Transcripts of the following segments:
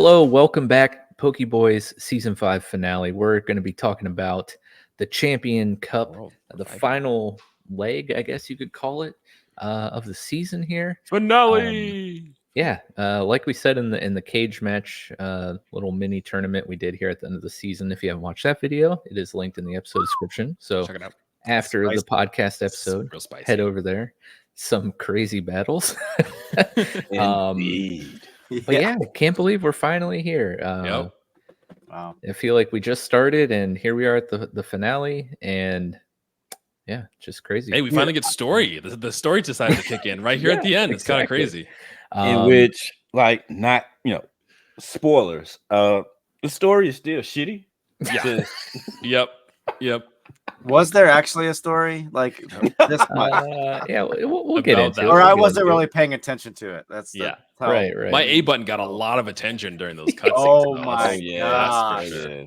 Hello, welcome back, PokéBoys Season 5 finale. We're going to be talking about the Champion Cup, the final leg, I guess you could call it, of the season here. Finale! Like we said in the cage match, little mini tournament we did here at the end of the season. If you haven't watched that video, it is linked in the episode description. So check it out. After the podcast episode, head over there. Some crazy battles. Indeed. But yeah, I can't believe we're finally here. Wow. I feel like we just started and here we are at the finale, and yeah, just crazy. Hey, we finally get story. The story decided to kick in right here at the end. It's kind of crazy. In which, like, not, spoilers. The story is still shitty. Yeah. Yep. Was there actually a story like this much? We'll get into that. it. Or I wasn't really paying attention to it. That's right. My A button got a lot of attention during those cutscenes. Oh my god! Sure.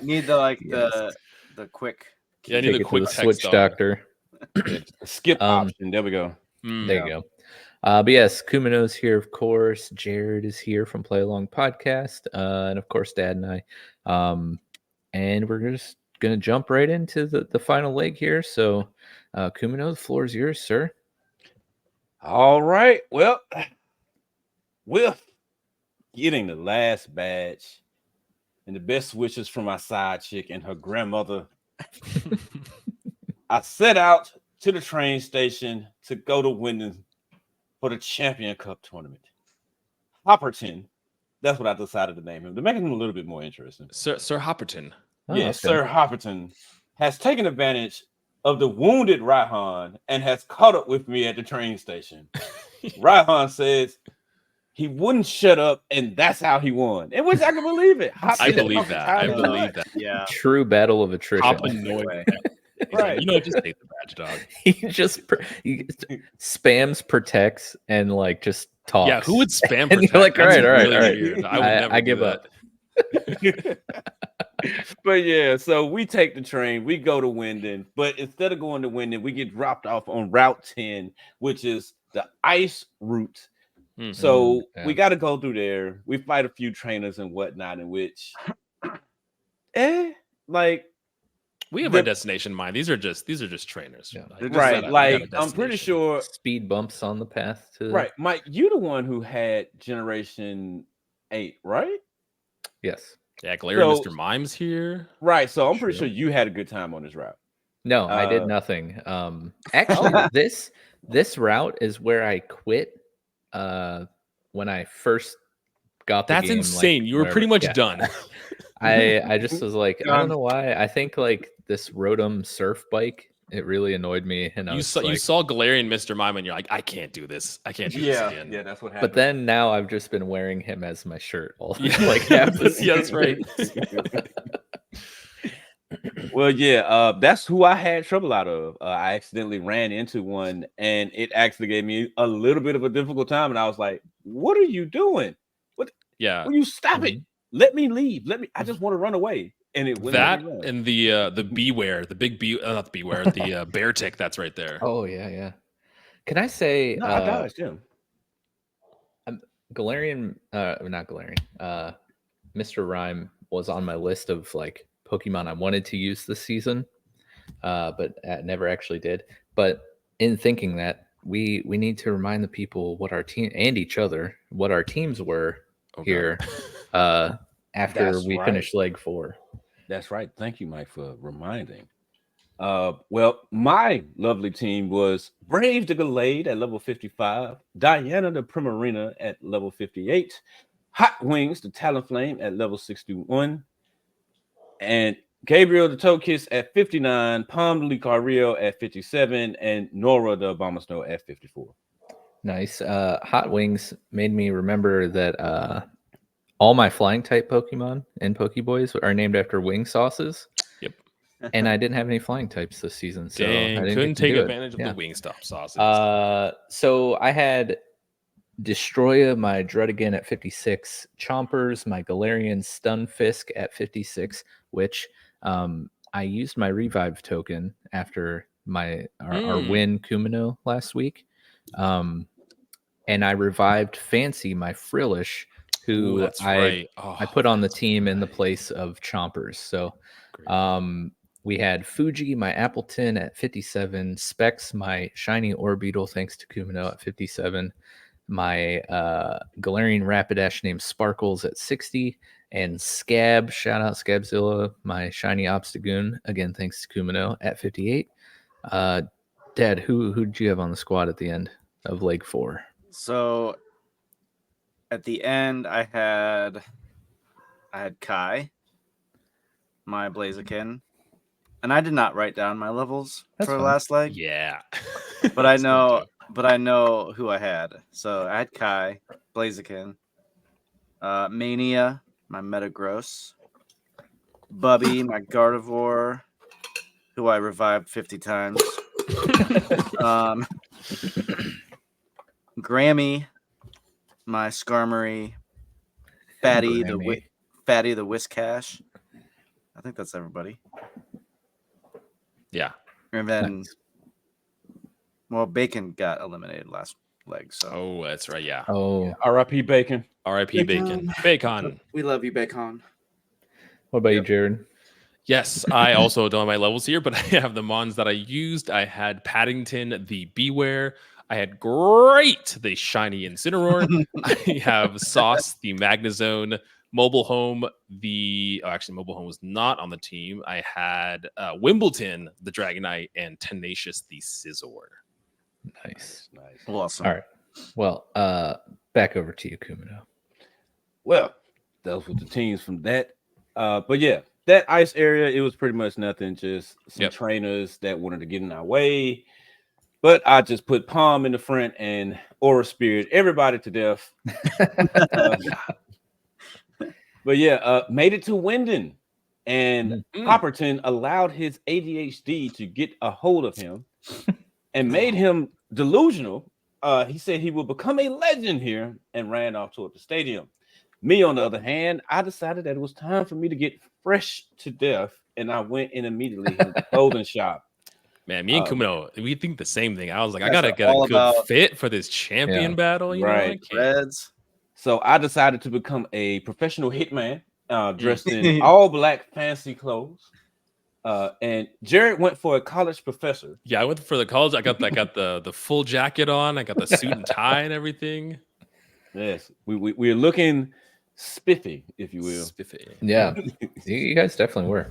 Need the the quick. Yeah, I need a quick switch doctor. Skip option. There we go. There you go. But yes, Kumino's here, of course. Jared is here from Play Along Podcast, and of course, Dad and I. And we're just gonna jump right into the final leg here. So, Kumino, the floor is yours, sir. All right. Well, with getting the last badge and the best wishes from my side chick and her grandmother, I set out to the train station to go to Wyndham for the Champion Cup tournament. Hopperton, that's what I decided to name him to make him a little bit more interesting. Sir Hopperton. Yes, okay. Sir Hopperton has taken advantage of the wounded Raihan and has caught up with me at the train station. Raihan says he wouldn't shut up, and that's how he won. In which I can believe it. I believe that. Yeah. True battle of attrition. Right. Just take the badge, dog. He spams protects and just talks. Yeah, who would spam protect? You're like, all right. I give up. But yeah, so we take the train, we go to Wyndham, but instead of going to Wyndham, we get dropped off on Route 10, which is the ice route. Mm-hmm. So we got to go through there. We fight a few trainers and whatnot, in which, we have our destination in mind. These are just trainers, right? I'm pretty sure speed bumps on the path to right. Mike, you the one who had Generation 8, right? Yes. Yeah, Galarian Mr. Mime's here. Right. So I'm pretty sure you had a good time on this route. No, I did nothing. Actually, this route is where I quit when I first got the game. That's insane. You were pretty much done. I just was like, I don't know why. I think this Rotom surf bike, it really annoyed me. And you saw Galarian Mr. Mime and you're like, I can't do this. I can't do this again. Yeah, that's what happened. But then now I've just been wearing him as my shirt all half the yeah, that's right. Well, yeah, that's who I had trouble out of. I accidentally ran into one and it actually gave me a little bit of a difficult time. And I was like, what are you doing? What? Yeah. Will you stop it? Let me leave. I just want to run away. And it that and the beware, the big not the beware, the bear tick that's right there. Oh yeah. Can I say I dodged him. Galarian, not Galarian. Mr. Rhyme was on my list of Pokemon I wanted to use this season, but never actually did. But in thinking that, we need to remind the people what our team and each other what our teams were here after we finished leg 4. That's right. Thank you, Mike, for reminding. Well, my lovely team was Brave the Gallade at level 55, Diana the Primarina at level 58, Hot Wings the Talonflame at level 61, and Gabriel the Togekiss at 59, Palm the Lucario at 57, and Nora the Abomasnow at 54. Nice. Hot Wings made me remember that all my flying type Pokemon in PokéBoys are named after wing sauces. Yep. And I didn't have any flying types this season, so I couldn't take advantage of the wing stop sauces. So I had Destroya, my Druddigan at 56, Chompers, my Galarian Stunfisk at 56, which I used my revive token after our win Kumino last week. And I revived Fancy, my Frillish, who Ooh, that's I right. Oh, I put on the team in the place of Chompers. So great. we had Fuji, my Appleton at 57, Specs, my shiny Orbeetle, thanks to Kumino at 57, my Galarian Rapidash named Sparkles at 60, and Scab, shout out Scabzilla, my shiny Obstagoon, again thanks to Kumino at 58. Dad, who did you have on the squad at the end of leg 4? So at the end, I had Kai, my Blaziken, and I did not write down my levels That's for fine. last leg, Yeah. but I That's fun know who I had. So I had Kai, Blaziken, Mania, my Metagross, Bubby, my Gardevoir, who I revived 50 times. Grammy, my Skarmory, Fatty the Whiscash. I think that's everybody. Yeah. And then, Nice. well, Bacon got eliminated last leg. So Oh, that's right. Yeah. Oh, R.I.P. Bacon. R.I.P. Bacon. Bacon. we love you, Bacon. what about you, Jared? Yes, I also don't have my levels here, but I have the mons that I used. I had Paddington, the Beware. I had Great, the shiny Incineroar. I have Sauce, the Magnezone. Mobile Home, Mobile Home was not on the team. I had Wimbledon, the Dragonite, and Tenacious, the Scizor. Nice. Awesome. All right. Well, back over to you, Kumino. Well, those were the teams from that. But yeah, that ice area, it was pretty much nothing. Just some trainers that wanted to get in our way. But I just put Palm in the front and Aura Spirit, everybody to death. But yeah, made it to Wyndon. And Hopperton allowed his ADHD to get a hold of him and made him delusional. He said he will become a legend here and ran off toward the stadium. Me, on the other hand, I decided that it was time for me to get fresh to death, and I went in immediately to the clothing shop. Man, me and Kumino, we think the same thing. I was like, I gotta get a good fit for this champion battle, you know? Reds. So I decided to become a professional hitman, dressed in all black fancy clothes. And Jared went for a college professor. Yeah, I went for the college. I got the full jacket on. I got the suit and tie and everything. Yes, we're looking spiffy, if you will. Spiffy. Yeah, you guys definitely were.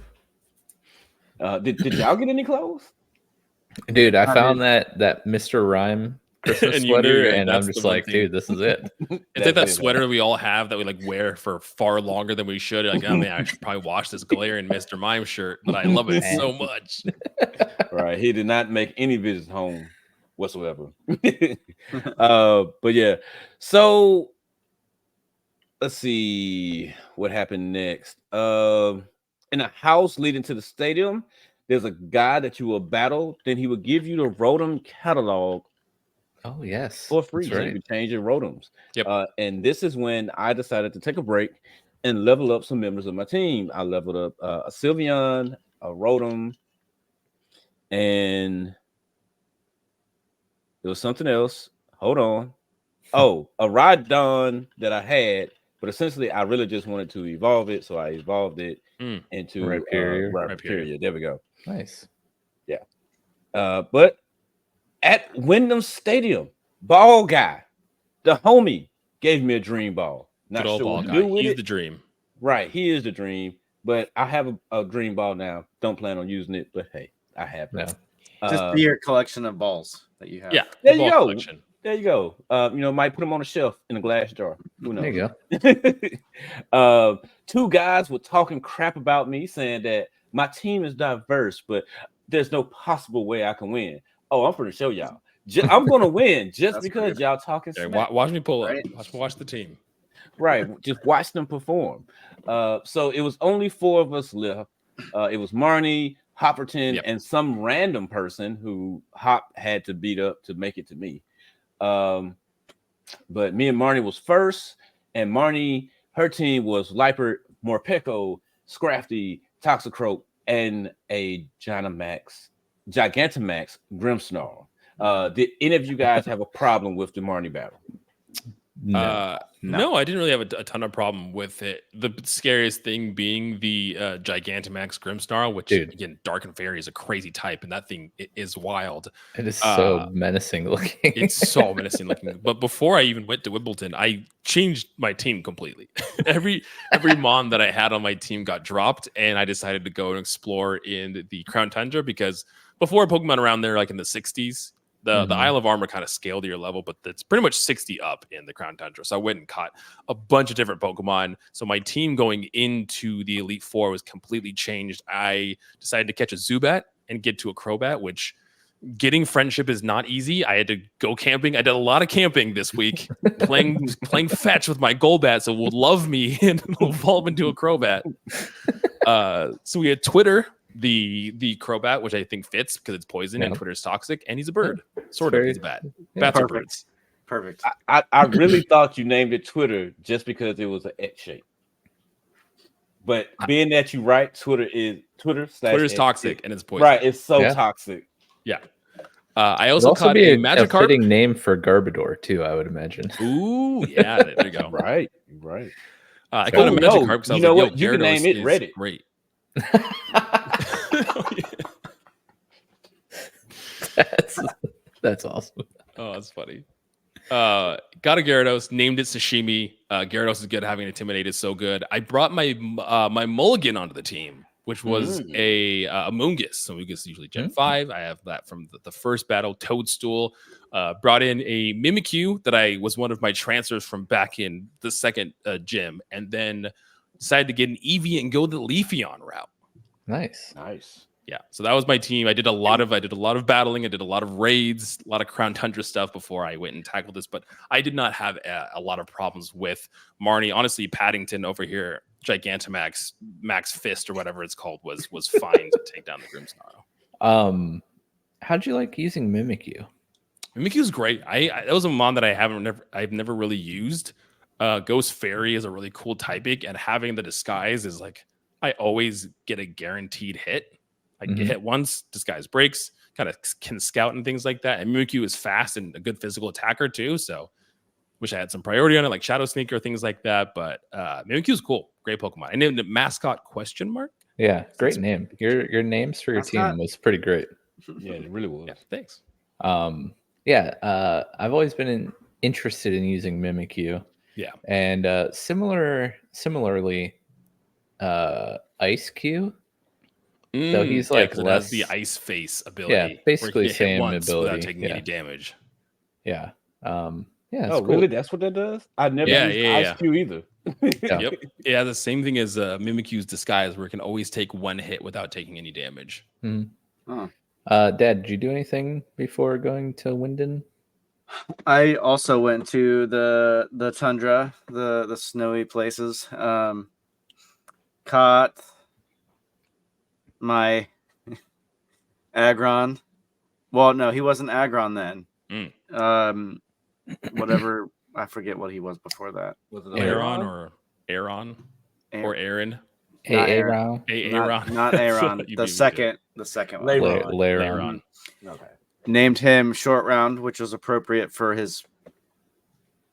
Did y'all get any clothes? Dude, I found that Mr. Rhyme Christmas sweater, and I'm just like, dude, this is it. It's like that sweater we all have that we like wear for far longer than we should. Like, I mean, I should probably wash this Galarian Mr. Mime shirt, but I love it so much. Right, he did not make any visits home whatsoever. But yeah, so let's see what happened next. In a house leading to the stadium, there's a guy that you will battle. Then he will give you the Rotom catalog. Oh, yes. For free. Right. You can change your Rotoms. Yep. And this is when I decided to take a break and level up some members of my team. I leveled up a Sylveon, a Rotom, and there was something else. Hold on. Oh, a Rhydon that I had, but essentially I really just wanted to evolve it. So I evolved it into Rhyperior. There we go. Nice. Yeah. But at Wyndham Stadium, ball guy, the homie, gave me a dream ball. Not Good old sure ball what to guy. do with He's it. the dream. Right, he is the dream. But I have a dream ball now. Don't plan on using it, but hey, I have it. Just be your collection of balls that you have. Yeah, there you go. Collection. There you go. Might put them on a shelf in a glass jar. Who knows? There you go. Two guys were talking crap about me, saying that my team is diverse, but there's no possible way I can win. Oh, I'm going to show y'all. I'm going to win just because y'all talking smack. Watch me pull up. Watch the team. Right. Just watch them perform. So it was only 4 of us left. It was Marnie, Hopperton, and some random person who Hop had to beat up to make it to me. But me and Marnie was first, and Marnie, her team was Liepard, Morpeko, Scrafty, Toxicroak, and a Gigantamax Grimmsnarl. Did any of you guys have a problem with the Marnie battle? No, I didn't really have a ton of problem with it. The scariest thing being the Gigantamax Grimmsnarl, which again, Dark and Fairy is a crazy type, and that thing is wild. It is so menacing looking. It's so menacing looking. But before I even went to Wimbledon, I changed my team completely. every mon that I had on my team got dropped, and I decided to go and explore in the Crown Tundra because before Pokemon around there, like in the 60s. The Isle of Armor kind of scaled to your level, but it's pretty much 60 up in the Crown Tundra. So I went and caught a bunch of different Pokemon. So my team going into the Elite Four was completely changed. I decided to catch a Zubat and get to a Crobat, which getting friendship is not easy. I had to go camping. I did a lot of camping this week, playing fetch with my Golbat, so it will love me and evolve into a Crobat. So we had Twitter. The Crobat, which I think fits because it's poison and Twitter's toxic, and he's a bird. Sort of, he's a bat. Bats are birds. Perfect. I really thought you named it Twitter just because it was an X shape. But being that you right, Twitter's toxic and it's poison. Right, it's so toxic. Yeah. I also caught a Magikarp. A fitting name for Garbodor too, I would imagine. Ooh, yeah, there you go. right. I caught a Magikarp because I was like, what? You can name it Reddit. Great. That's awesome. Oh, that's funny. Got a Gyarados, named it Sashimi. Gyarados is good. Having Intimidate is so good. I brought my my Mulligan onto the team, which was a Amoonguss. So Amoonguss is usually Gen 5. I have that from the first battle. Toadstool. Brought in a Mimikyu that was one of my transfers from back in the second gym, and then decided to get an Eevee and go the Leafeon route. Nice. Yeah, so that was my team. I did a lot of battling. I did a lot of raids, a lot of Crown Tundra stuff before I went and tackled this. But I did not have a lot of problems with Marnie. Honestly, Paddington over here, Gigantamax, Max Fist or whatever it's called, was fine to take down the Grimmsnarl. How'd you like using Mimikyu? Mimikyu is great. That was a mon that I've never really used. Ghost Fairy is a really cool typing, and having the disguise is like I always get a guaranteed hit. I get hit once, disguise breaks, kind of can scout and things like that. And Mimikyu is fast and a good physical attacker too. So wish I had some priority on it, like Shadow Sneaker, things like that. But Mimikyu is cool. Great Pokemon. I named it Mascot ? Yeah, great name. Your names for your team was pretty great. Yeah, it really was. Yeah, thanks. I've always been interested in using Mimikyu. Yeah. And similarly, Ice Q. So he's like less the ice face ability. Yeah, basically same ability without taking any damage. Yeah. Oh, cool. really? That's what that does? I never used Ice Q either. Yep. Yeah, the same thing as Mimikyu's disguise, where it can always take one hit without taking any damage. Dad, did you do anything before going to Winden? I also went to the tundra, the snowy places. Caught my Aggron. Well, no, he wasn't Aggron then. Whatever, I forget what he was before that. Was it Aeron or Aaron or Aaron? Aaron. Not Aaron. the second one. Lairon. Okay. Named him Short Round, which was appropriate for his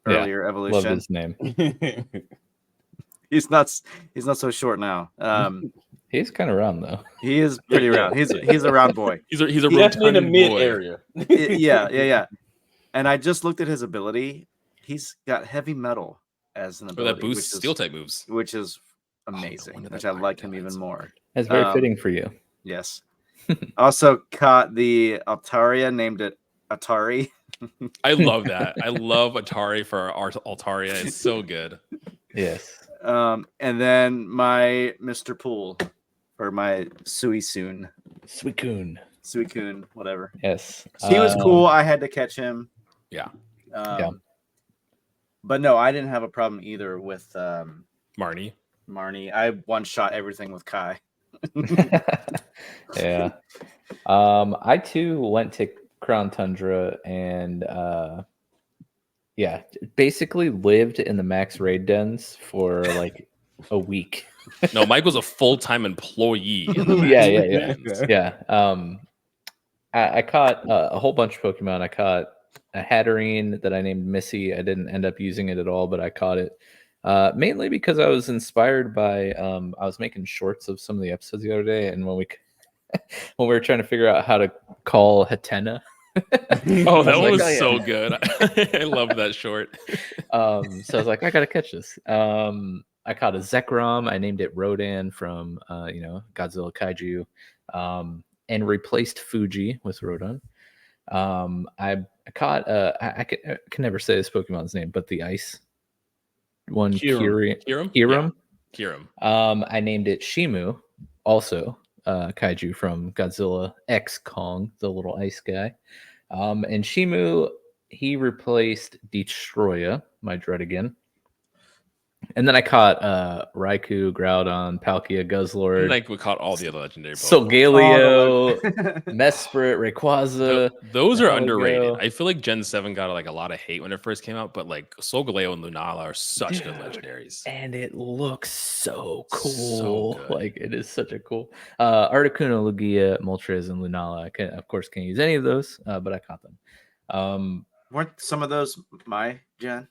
earlier evolution. Love his name. He's not so short now. He's kind of round though. He is pretty round. He's a round boy. He's a definitely in the mid boy. area. Yeah. And I just looked at his ability. He's got heavy metal as an ability. That boosts steel type moves, which is amazing. Which I like him even more. That's very fitting for you. Yes. Also caught the Altaria, named it Atari. I love that. I love Atari for our Altaria. It's so good. Yes. And then my Mr. Pool for my Suicune, whatever. Yes. He was cool. I had to catch him. Yeah. But no, I didn't have a problem either with Marnie. I one shot everything with Kai. Yeah. I too went to Crown Tundra and basically lived in the max raid dens for like a week. No, Mike was a full-time employee. Yeah. I caught a whole bunch of Pokemon. I caught Hatterene that I named Missy. I didn't end up using it at all, but I caught it. Mainly because I was inspired by I was making shorts of some of the episodes the other day, and when we were trying to figure out how to call Hatena. Oh, that was one like, was "Oh, yeah." so good. I love that short. So I was like, I gotta catch this. I caught a Zekrom. I named it Rodan from Godzilla Kaiju, and replaced Fuji with Rodan. I caught I can never say this Pokemon's name, but the ice one, Kyurem. Kyurem? Kyurem. Yeah, Kyurem. I named it Shimu, also Kaiju from Godzilla X Kong, the little ice guy. And Shimu, he replaced Destroya, my Dreadigan. And then I caught Raikou, Groudon, Palkia, Guzzlord, Like we caught all the other legendary Pokemon. Solgaleo, Mesprit, Rayquaza. Those are Heligo. underrated. I feel like Gen 7 got like a lot of hate when it first came out, but like Solgaleo and Lunala are such good legendaries. And it looks so cool. So good. Like it is such a cool. Articuno, Lugia, Moltres, and Lunala. I of course can't use any of those, but I caught them. Weren't some of those my gen?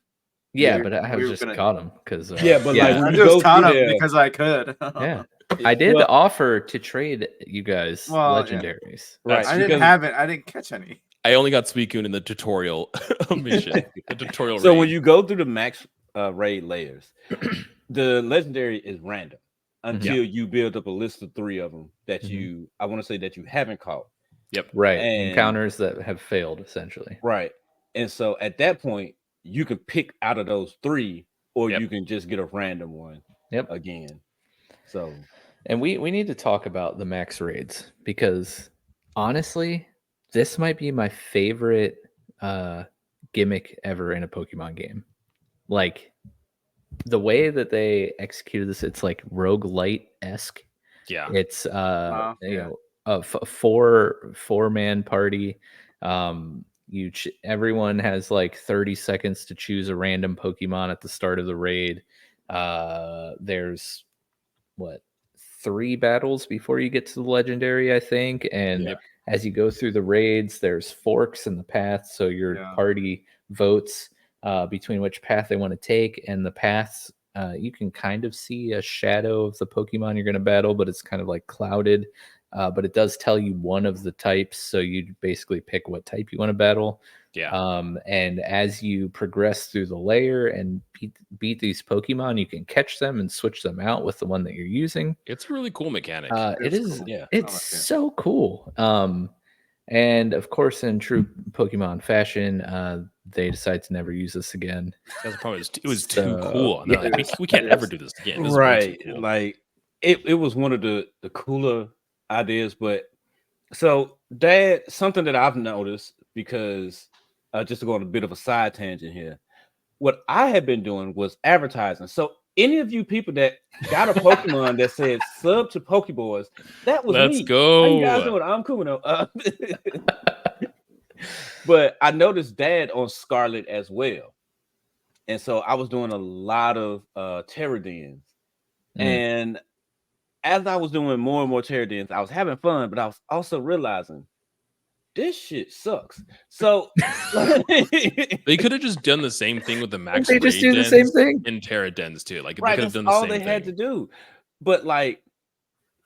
Yeah, We but I were was just gonna- caught them because Yeah, but like when I you just go caught through them there, because I could. yeah, I did Well- offer to trade you guys Well, yeah. legendaries. right? I didn't because- have it. I didn't catch any. I only got Suicune in the tutorial mission. The tutorial So raid. when you go through the max raid layers, the legendary is random until you build up a list of 3 of them that I want to say that you haven't caught. Right, And- encounters that have failed essentially. Right. And so at that point, you can pick out of those 3, or Yep. you can just get a random one again. So And we need to talk about the max raids because honestly, this might be my favorite gimmick ever in a Pokemon game. Like the way that they executed this, it's like roguelite-esque. yeah. It's Wow, a four-man party. Everyone has like 30 seconds to choose a random Pokemon at the start of the raid. There's 3 battles before you get to the legendary, I think. And as you go through the raids, there's forks in the path, so your party votes between which path they want to take, and the paths you can kind of see a shadow of the Pokemon you're going to battle, but it's kind of like clouded. But it does tell you one of the types, so you basically pick what type you want to battle. Yeah. And as you progress through the layer and beat these Pokemon, you can catch them and switch them out with the one that you're using. It's a really cool mechanic. It is. cool. yeah. It's I like it. so cool. And of course, in true Pokemon fashion, they decide to never use this again. That's probably it was So, too cool. No, yeah. we can't ever do this again. This is way right. too cool. Like it was one of the cooler ideas, but so Dad, something that I've noticed, because just to go on a bit of a side tangent here, what I had been doing was advertising. So any of you people that got a Pokemon that said sub to PokéBoys, that was Let's me. go. How you guys doing? I'm cool now. But I noticed Dad on Scarlet as well, and so I was doing a lot of Terradins, and as I was doing more and more Terradins, I was having fun, but I was also realizing this shit sucks. So They could have just done the same thing with the max. They just raid do the same dens thing. in Terra Dens too. Like right, they could have that's done the all same they thing. had to do. But like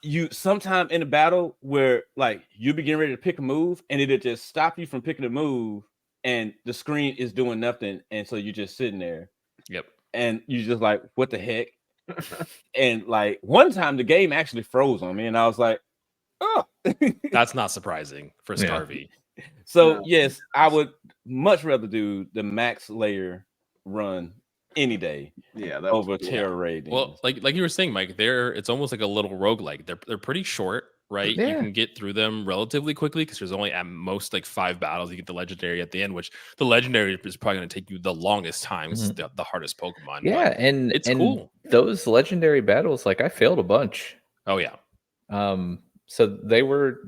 you sometime in a battle where like you begin ready to pick a move and it'll just stop you from picking a move and the screen is doing nothing, and so you're just sitting there. Yep. And you just like, what the heck? And like one time the game actually froze on me, and I was like, oh. That's not surprising for Yeah. Scarvy. So yes, I would much rather do the max layer run any day Yeah, that over was cool. Terra Raid. Well, like you were saying, Mike, it's almost like a little roguelike. They're pretty short, right? You Yeah. can get through them relatively quickly because there's only at most like 5 battles. You get the legendary at the end, which the legendary is probably going to take you the longest time. It's the hardest Pokemon. Yeah, but and it's and cool. Those legendary battles, like I failed a bunch. Oh yeah. So they were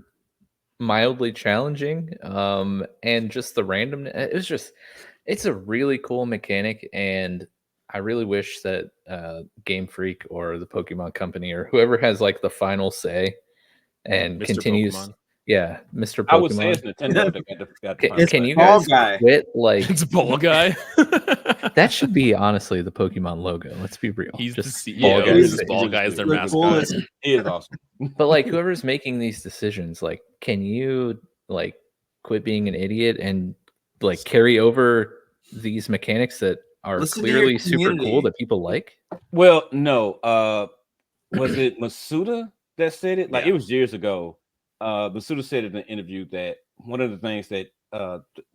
mildly challenging. And just the random, it's a really cool mechanic, and I really wish that Game Freak or the Pokemon Company or whoever has like the final say and Mr. continues. Pokemon. Yeah, Mr. I would say Pokemon. it's Nintendo that got the Can you Ball guys guy. quit like It's Ball Guy. that should be honestly the Pokemon logo. Let's be real. He's Just the Ball CEO. Guy He's Just face. Ball Guy is their The mascot. coolest. He is awesome. But like whoever's making these decisions, like, can you like quit being an idiot and like carry over these mechanics that are Listen to your clearly super cool community. that people like? Well, no. Was it Masuda that said it? Like Yeah. it was years ago. Masuda said in an interview that one of the things that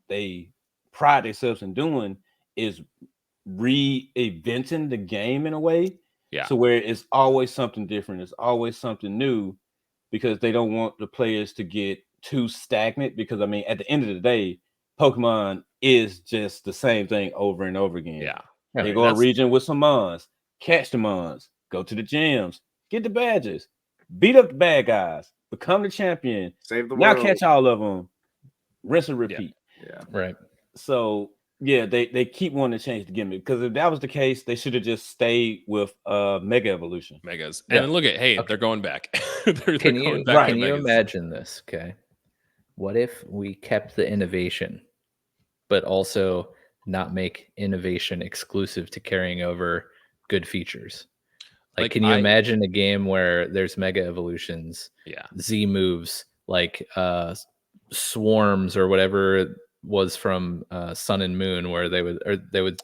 they pride themselves in doing is reinventing the game in a way. Yeah. So where it's always something different, it's always something new, because they don't want the players to get too stagnant. Because I mean, at the end of the day, Pokemon is just the same thing over and over again. Yeah. Yeah, They go a region with some mons, catch the mons, go to the gyms, get the badges, beat up the bad guys, become the champion, Save the now world. catch all of them, rinse and repeat. Yeah. Right. So yeah, they keep wanting to change the gimmick, because if that was the case, they should have just stayed with Mega Evolution. Megas. Yeah. And then look at, hey, Okay. they're going back. they're Can going you back right, to can you Megas. imagine this? Okay. What if we kept the innovation, but also not make innovation exclusive to carrying over good features? Like, can you imagine a game where there's mega evolutions, Yeah. Z moves, like swarms or whatever it was from Sun and Moon, where they would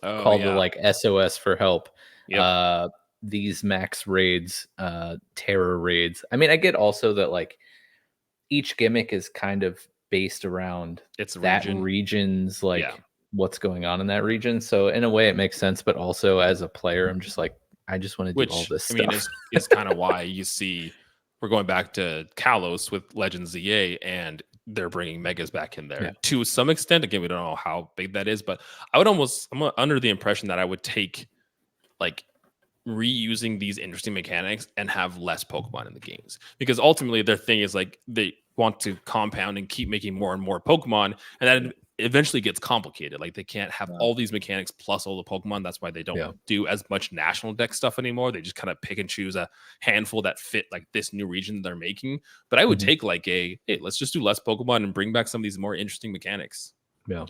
Oh, call yeah. the like SOS for help. Yep. These max raids, terror raids. I mean, I get also that like each gimmick is kind of based around It's a that region. region's like Yeah. what's going on in that region. So in a way, it makes sense. But also as a player, I'm just like, I just want to do all Which this I stuff. mean is kind of why you see we're going back to Kalos with Legends ZA, and they're bringing Megas back in there Yeah. to some extent. Again, we don't know how big that is, but I'm under the impression that I would take like reusing these interesting mechanics and have less Pokemon in the games, because ultimately their thing is like they want to compound and keep making more and more Pokemon, and that eventually gets complicated. Like they can't have all these mechanics plus all the Pokemon. That's why they don't do as much national deck stuff anymore. They just kind of pick and choose a handful that fit like this new region they're making. But I would take like hey, let's just do less Pokemon and bring back some of these more interesting mechanics.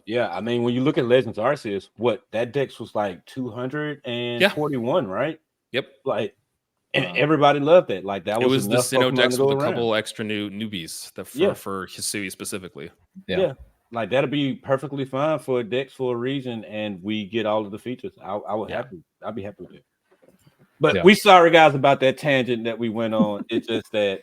Yeah, I mean, when you look at Legends Arceus, what that dex was like 241, right? Yep. Like, and everybody loved it. Like that It was was the enough Sinnoh Pokemon decks to go with a around. couple extra newbies that for Hisui specifically. Yeah, like that'll be perfectly fine for a dex for a region, and we get all of the features. I would happy. I'd be happy with it. But we sorry guys about that tangent that we went on. It's just that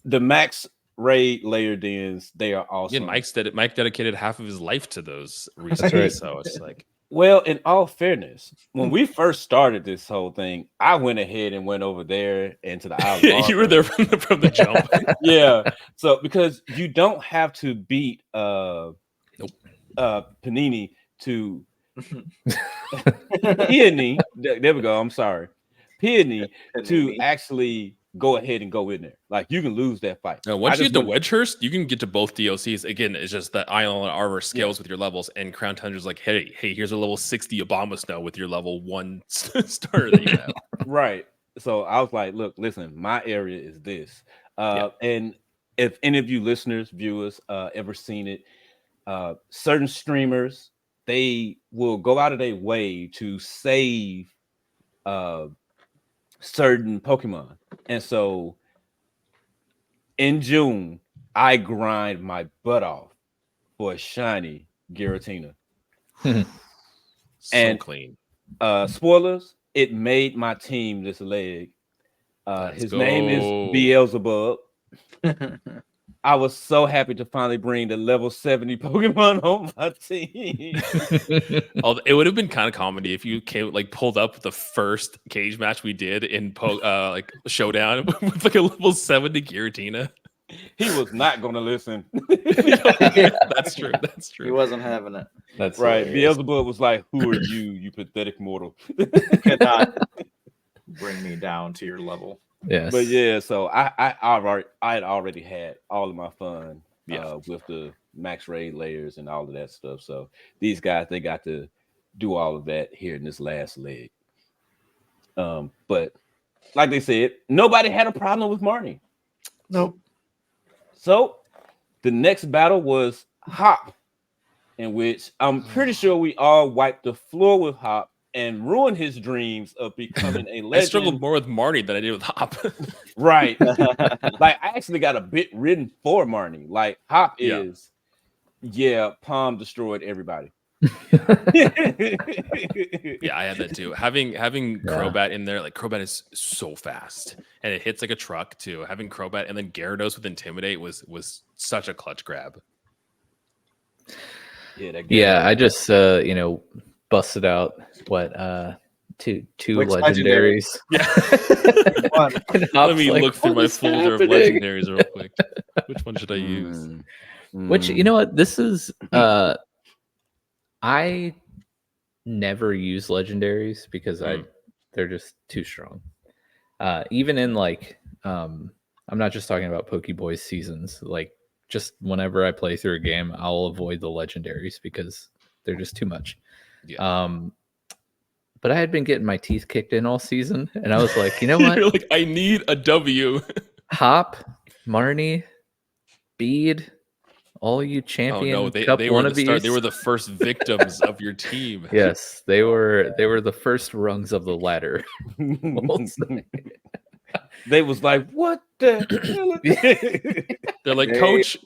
the max raid layer dens, they are awesome. Yeah, Mike dedicated half of his life to those recently. That's right. So it's like, well, in all fairness, when we first started this whole thing, I went ahead and went over there into the island. You were there from the jump. Yeah. So because you don't have to beat Panini to Peony. There we go. I'm sorry. Peony to actually go ahead and go in there. Like you can lose that fight. No, once you get to Wedgehurst, you can get to both DLCs. Again, it's just that Island Arbor scales with your levels, and Crown Tundra's like, hey, here's a level 60 Abomasnow with your level 1 starter that you have. Right. So I was like, look, listen, my area is this. And if any of you listeners, viewers, ever seen it, certain streamers, they will go out of their way to save certain Pokemon. And so in June, I grind my butt off for a shiny Giratina. So clean. Spoilers, it made my team this leg. His name is Beelzebub. I was so happy to finally bring the level 70 Pokemon on my team. It would have been kind of comedy if you pulled up the first cage match we did in like Showdown with like a level 70 Giratina. He was not going to listen. That's true. That's true. He wasn't having it. That's right. hilarious. Beelzebub was like, "Who are you pathetic mortal? Cannot bring me down to your level." Yes. But yeah, so I had already had all of my fun with the max raid layers and all of that stuff. So these guys, they got to do all of that here in this last leg. But like they said, nobody had a problem with Marnie. Nope. So The next battle was Hop, in which I'm pretty sure we all wiped the floor with Hop and ruined his dreams of becoming a legend. I struggled more with Marnie than I did with Hop. Right. Like I actually got a bit written for Marnie. Like Hop is, Palm destroyed everybody. Yeah, I had that too. Having Crobat in there, like Crobat is so fast and it hits like a truck too. Having Crobat and then Gyarados with Intimidate was such a clutch grab. Yeah, I just busted out two Which legendaries. Yeah. Let me look through my folder of legendaries real quick. Which one should I use? Which, you know what, this is I never use legendaries because they're just too strong. Even in like I'm not just talking about PokéBoys seasons, like just whenever I play through a game, I'll avoid the legendaries because they're just too much. Yeah. But I had been getting my teeth kicked in all season, and I was like, you know what? You're like, I need a W. Hop, Marnie, Bead, all you champion cup they were wannabes. They were the first victims of your team. Yes, they were the first rungs of the ladder. They was like, what the hell? They're like, Coach,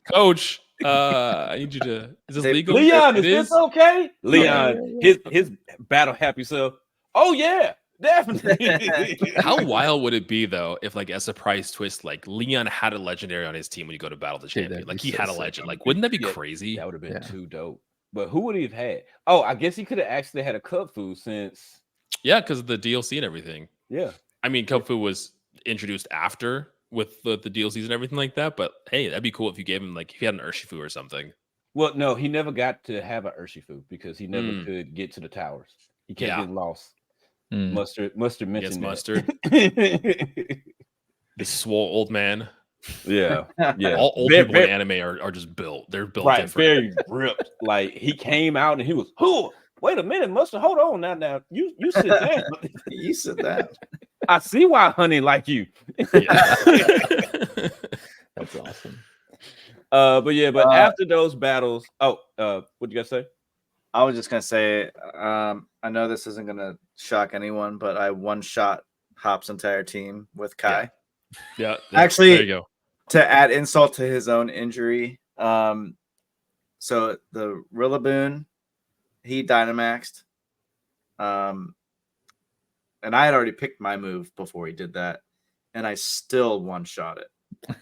I need you to. Is this legal? Leon, It is this okay? Leon, his battle happy self. Oh yeah, definitely. How wild would it be though if, like, as a surprise twist, like Leon had a legendary on his team when you go to battle the champion? Like he had a legend. Like, wouldn't that be crazy? That would have been too dope. But who would he have had? Oh, I guess he could have actually had a Cup Fu since. Yeah, because of the DLC and everything. Yeah, I mean, Cup Fu was introduced after with the DLCs and everything like that. But hey, that'd be cool if you gave him, like, if he had an Urshifu or something. Well, no, he never got to have an Urshifu because he never could get to the towers. He kept getting lost. Mustard mentioned yes, that. Mustard. This swole old man. Yeah. All old people in anime are just built. They're built right, different. very ripped. Like he came out and he was, oh, wait a minute, Mustard, hold on now. You sit down. You sit down. I see why honey like you. That's awesome. But after those battles, what you guys say? I was just gonna say, I know this isn't gonna shock anyone, but I one-shot Hop's entire team with Kai. Yeah. Actually, there you go. To add insult to his own injury, so the Rillaboom, he Dynamaxed, and I had already picked my move before he did that, and I still one-shot it.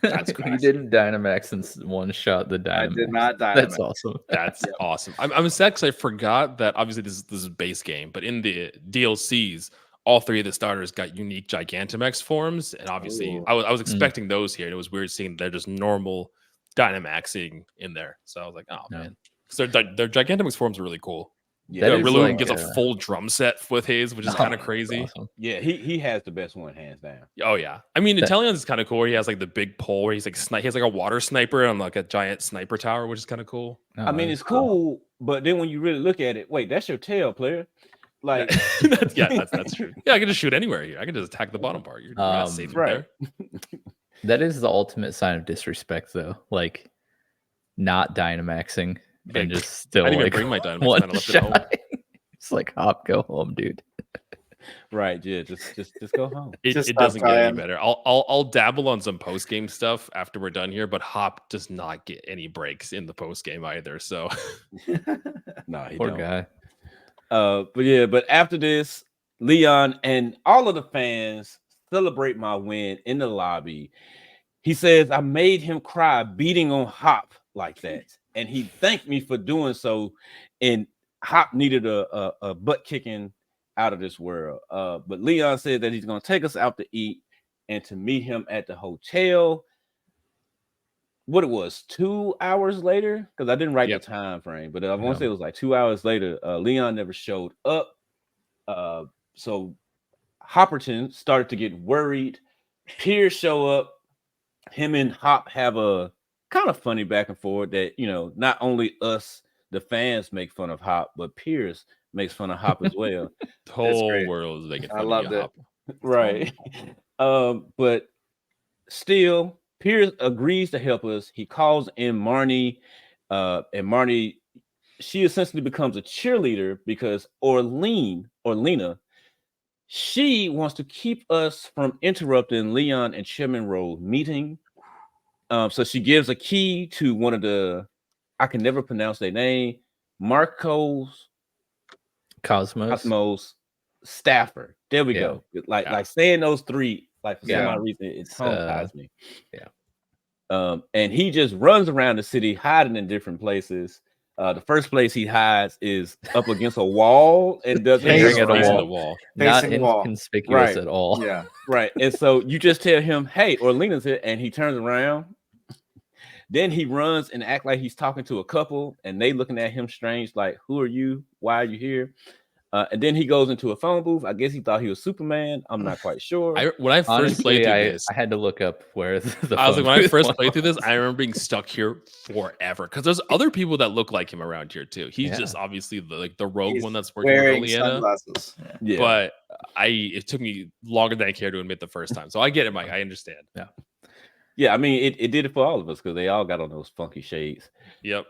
That's crazy. You didn't Dynamax and one shot the Dynamax. I did not Dynamax. That's awesome. That's awesome. I'm sad because I forgot that obviously this is a base game, but in the DLCs, all three of the starters got unique Gigantamax forms, and obviously I was expecting those here, and it was weird seeing they're just normal Dynamaxing in there. So I was like, oh man, because their Gigantamax forms are really cool. Yeah, Rillaboom gets a full drum set with his, which is kind of crazy. Awesome. Yeah, he has the best one hands down. Oh yeah, I mean, Italian's is kind of cool. He has like the big pole where he's like he has like a water sniper on like a giant sniper tower, which is kind of cool. I mean, it's cool, but then when you really look at it, wait, that's your tail, player. Like, that's true. Yeah, I can just shoot anywhere here. I can just attack the bottom part. You're not safe there. That is the ultimate sign of disrespect, though. Like, not Dynamaxing and just still I didn't like even bring my Dynamax. one I left it at home. shot. It's like, Hop, go home, dude. Right, yeah, just go home. It doesn't get any better. I'll dabble on some post game stuff after we're done here, but Hop does not get any breaks in the post game either. So, no, he Poor don't. guy. But after this, Leon and all of the fans celebrate my win in the lobby. He says I made him cry beating on Hop like that, and he thanked me for doing so. And Hop needed a butt kicking out of this world. But Leon said that he's going to take us out to eat and to meet him at the hotel. What it was, 2 hours later, because I didn't write the time frame, but I want to say it was like 2 hours later. Leon never showed up. So Hopperton started to get worried. Pierce show up. Him and Hop have a kind of funny back and forth that, not only us, the fans, make fun of Hop, but Pierce makes fun of Hop as well. The whole world is making fun of loved it. Hop. Right. But still, Piers agrees to help us. He calls in Marnie, and Marnie, she essentially becomes a cheerleader because Orlena, she wants to keep us from interrupting Leon and Chairman Rowe meeting. So she gives a key to one of the, I can never pronounce their name, Cosmos staffer. There we go. Like saying those three, like for some odd reason, it tongue ties me. Yeah. And he just runs around the city hiding in different places. The first place he hides is up against a wall and doesn't Staring at a Facing wall. the wall. Not Facing the wall. inconspicuous Right. at all. Yeah. right. And so you just tell him, hey, Orlena's here, and he turns around. Then he runs and act like he's talking to a couple, and they looking at him strange, like, who are you? Why are you here? And then he goes into a phone booth. I guess he thought he was Superman. I'm not quite sure. When I first played through this, I had to look up where the I was like, when I booth first one played through this, was. I remember being stuck here forever because there's other people that look like him around here too. He's just obviously the rogue He's one that's working with wearing Oleana. sunglasses. Yeah. But it took me longer than I care to admit the first time. So I get it, Mike. I understand. Yeah, I mean, it did it for all of us because they all got on those funky shades. Yep.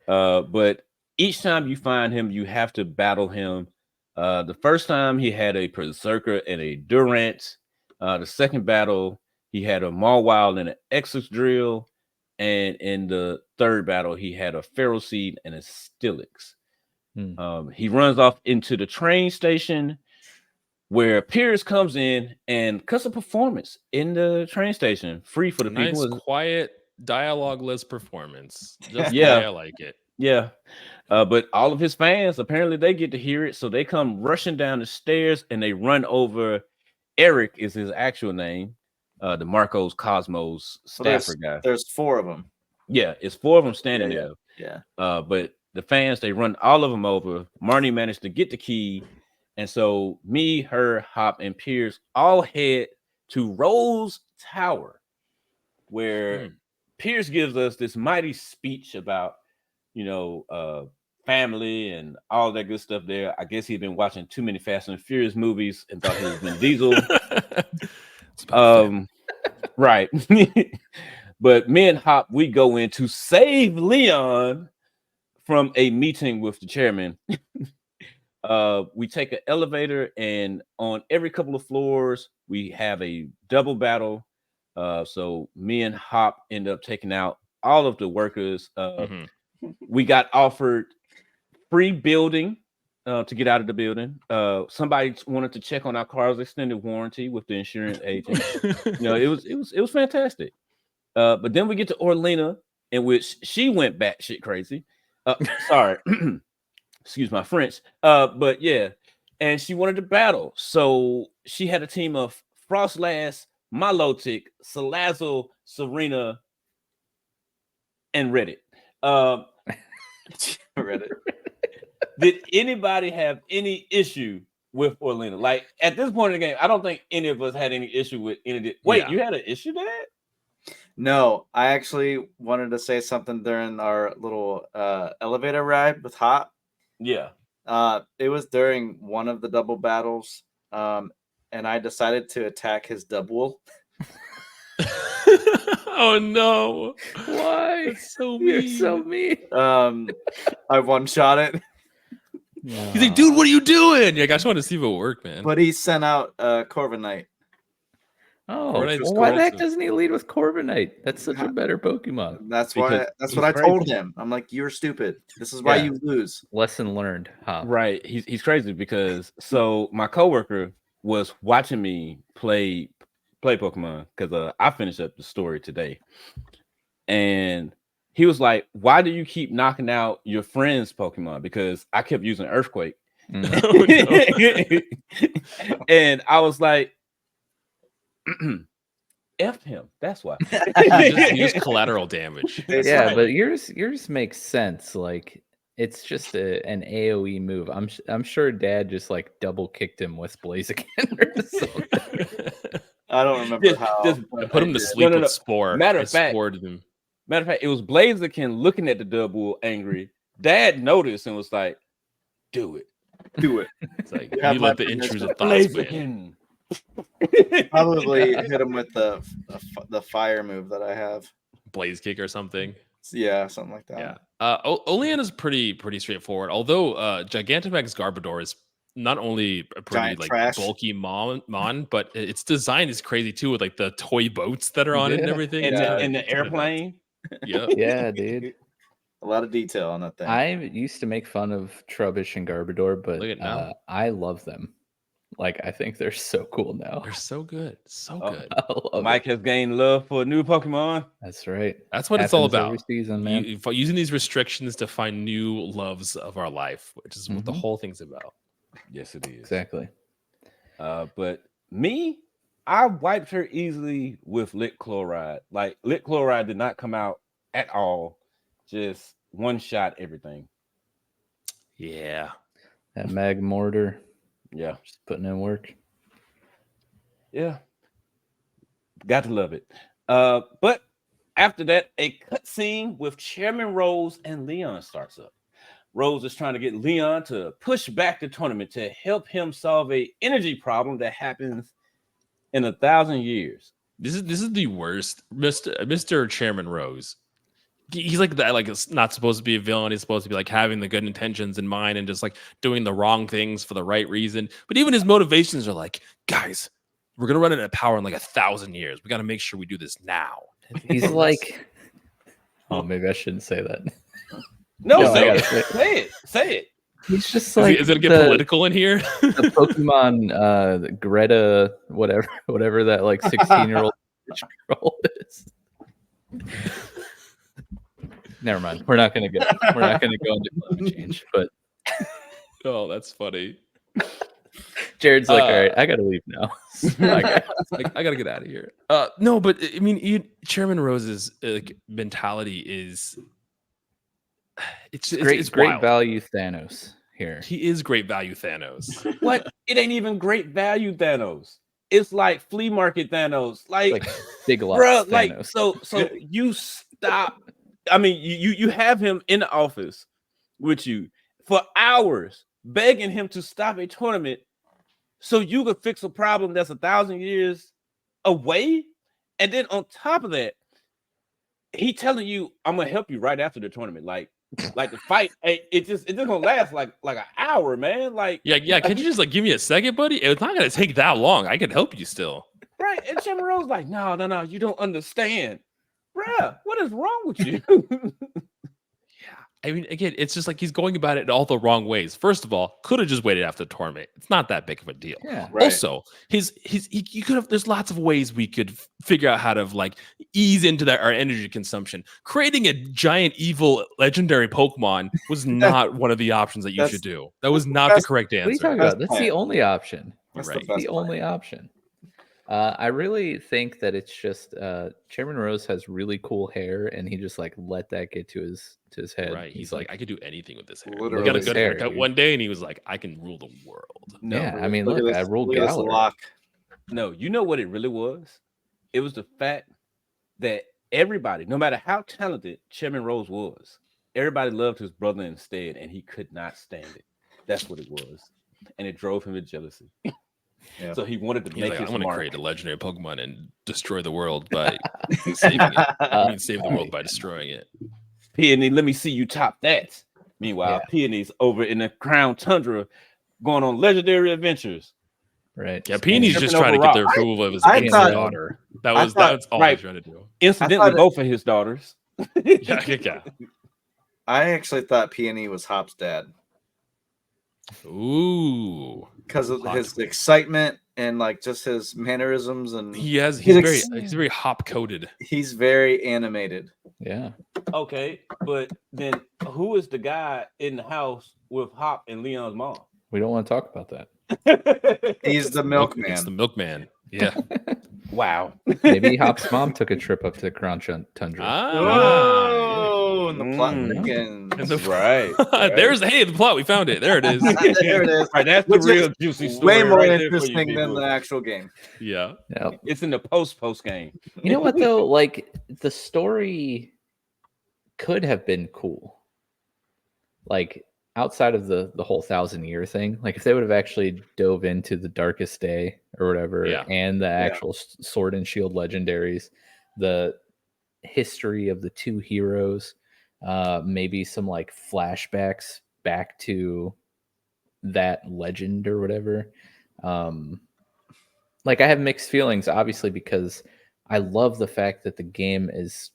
But each time you find him, you have to battle him. The first time he had a Berserker and a Durant. The second battle, he had a Mawile and an Exus Drill. And in the third battle, he had a Feral Seed and a Stilix. He runs off into the train station where Piers comes in and cuts a performance in the train station, free for the Nice, people. quiet, dialogue-less performance. Just Yeah. the way I like it. Yeah. But all of his fans, apparently they get to hear it. So they come rushing down the stairs and they run over. Eric is his actual name. The Marcos Cosmos staffer guy. There's 4 of them. Yeah, it's 4 of them standing there. Yeah. But the fans, they run all of them over. Marnie managed to get the key. And so me, her, Hop, and Piers all head to Rose Tower, where Piers gives us this mighty speech about, family and all that good stuff there. I guess he'd been watching too many Fast and Furious movies and thought he was Vin Diesel. Right. But me and Hop, we go in to save Leon from a meeting with the chairman. We take an elevator, and on every couple of floors, we have a double battle. So me and Hop end up taking out all of the workers. We got offered free building to get out of the building. Somebody wanted to check on our car's extended warranty with the insurance agent. It was fantastic. But then we get to Orlena, in which she went batshit crazy. Sorry. Excuse my French. But yeah, and she wanted to battle. So she had a team of Frostlass, Milotic, Salazzle, Serena, and Reddit. Reddit. Did anybody have any issue with Orlena? Like at this point in the game, I don't think any of us had any issue with any of it. Wait, you had an issue, Dad? No, I actually wanted to say something during our little elevator ride with Hop. Yeah. It was during one of the double battles, and I decided to attack his double. Oh no! Why? That's so mean. You're so mean. I one-shot it. He's like, dude, what are you doing? Like, I just want to see if it worked, man. But he sent out Corviknight. Oh, Corviknight's well, why the heck cool. doesn't he lead with Corviknight? That's such a better Pokemon. That's Because why. That's he's what I crazy. told him. I'm like, you're stupid. This is why Yeah. you lose. Lesson learned. Huh? Right. He's crazy because so my coworker was watching me play Pokemon because I finished up the story today. And he was like, why do you keep knocking out your friend's Pokemon? Because I kept using Earthquake. Mm. And I was like, F him. That's why. You just collateral damage. Yeah, but yours makes sense. Like it's just an AOE move. I'm sure Dad just like double kicked him with Blaziken or something. I don't remember how. I put him to sleep No. with Spore. Matter I of fact- spored him. Matter of fact, it was Blaziken looking at the double angry. Dad noticed and was like, do it. Do it. It's like have you my let the permission. intrusive thoughts win. Blaziken. Probably hit him with the fire move that I have. Blaze kick or something. Yeah, something like that. Yeah. Olean is pretty straightforward. Although Gigantamax Garbodor is not only a pretty Giant like trash. bulky mon, but its design is crazy too, with like the toy boats that are on it and Yeah. everything. And, It's the, kinda- and it's the kinda nuts. airplane. Yeah. Yeah, dude. A lot of detail on that thing. I used to make fun of Trubbish and Garbodor, but Look at now. I love them. Like, I think they're so cool now. They're so good. So Oh. good. I love Mike it. has gained love for a new Pokemon. That's right. That's what it's all Happens about. every season, man. Using these restrictions to find new loves of our life, which is what the Mhm. whole thing's about. Yes, it is. Exactly. But me, I wiped her easily with lit chloride. Like lit chloride did not come out at all. Just one shot everything. Yeah. That Mag Mortar, Yeah. just putting in work. Yeah. Got to love it. But after that, a cutscene with Chairman Rose and Leon starts up. Rose is trying to get Leon to push back the tournament to help him solve a energy problem that happens in 1,000 years. This is the worst, Mr. Chairman Rose. He's like that. Like, it's not supposed to be a villain. He's supposed to be like having the good intentions in mind and just like doing the wrong things for the right reason. But even his motivations are like, guys, we're gonna run out of power in like 1,000 years. We got to make sure we do this now. He's like, oh, maybe I shouldn't say that. No, No, I say gotta it. say it. Say it. Say it. He's just like Is it gonna get the, political in here? the Pokemon Greta, whatever that like 16-year-old girl is. Never mind. We're not gonna go into climate change. But Oh, that's funny. Jared's like, all right, I gotta leave now. I gotta get out of here. No, but I mean, Chairman Rose's mentality is it's great wild. value Thanos here. He is great value Thanos. What? It ain't even great value Thanos. It's like flea market Thanos. Like Big lots bruh, Thanos. like so you stop. I mean, you have him in the office with you for hours, begging him to stop a tournament so you could fix a problem that's 1,000 years away. And then on top of that, he telling you, I'm gonna help you right after the tournament. Like the fight, it just gonna last like an hour, man. Like Yeah. Can you just like give me a second, buddy? It's not gonna take that long. I can help you still. right. And Chairman Rose like, no, you don't understand. Bruh, what is wrong with you? I mean, again, it's just like he's going about it in all the wrong ways. First of all, could have just waited after the tournament. It's not that big of a deal. Yeah. Right. Also, you could have. There's lots of ways we could figure out how to like ease into our energy consumption. Creating a giant evil legendary Pokemon was not one of the options that you should do. That was not the best- correct What are you answer. talking about? Best That's the plan. only option. That's Right. the best The plan. only option. I really think that it's just Chairman Rose has really cool hair, and he just like let that get to his head. Right. He's like, I could do anything with this hair. Literally He got a his good hair, haircut dude. one day, and he was like, I can rule the world. No, yeah, I mean, Look look, at I this- ruled look at this Galar. Locke. no, you know what it really was? It was the fact that everybody, no matter how talented Chairman Rose was, everybody loved his brother instead, and he could not stand it. That's what it was. And it drove him to jealousy. Yeah. So he wanted to He's make like, his I'm going to mark. create a legendary Pokemon and destroy the world by saving it. I mean, save the world by destroying it. Peony, let me see you top that. Meanwhile, Peony's over in the Crown Tundra going on legendary adventures. Right. Yeah, Peony's tripping just trying to over get the rocks. approval of his I own thought- daughter. That I was thought- that's all right. he's trying to do. Incidentally, I thought both of his daughters. Yeah. I actually thought Peony was Hop's dad Ooh. because of Hot. his excitement and like just his mannerisms, and He's He's very hop coated. he's very animated. Yeah. Okay, but then who is the guy in the house with Hop and Leon's mom? We don't want to talk about that. He's the It's milkman. the milkman. Yeah. Wow. Maybe Hop's mom took a trip up to Crown Tundra. Oh, and the plot Mm. thickens. And the- Right. There's the plot. We found it. There it is. There it is. Right, that's the Which is real juicy story. Way more right there for you interesting than people. the actual game. Yeah. Yeah. It's in the post game. You know what though? Like the story could have been cool. Like outside of the whole 1,000-year thing, like if they would have actually dove into the Darkest Day or whatever, Yeah. and the actual Sword and Shield legendaries, the history of the two heroes, maybe some like flashbacks back to that legend or whatever. Like I have mixed feelings, obviously, because I love the fact that the game is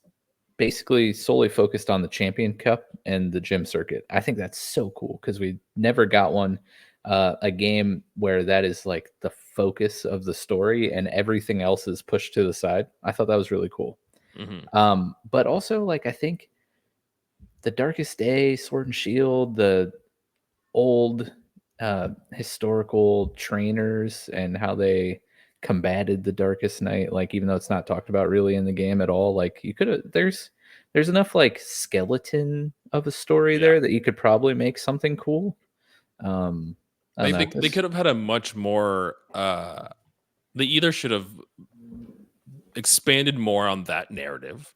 basically solely focused on the Champion Cup and the gym circuit. I think that's so cool because we never got one, a game where that is like the focus of the story and everything else is pushed to the side. I thought that was really cool. But also, like, I think the Darkest Day, Sword and Shield, the old historical trainers and how they combated the Darkest Night, like even though it's not talked about really in the game at all, like you could have there's enough like skeleton of a story there that you could probably make something cool. They could have had a much more they either should have expanded more on that narrative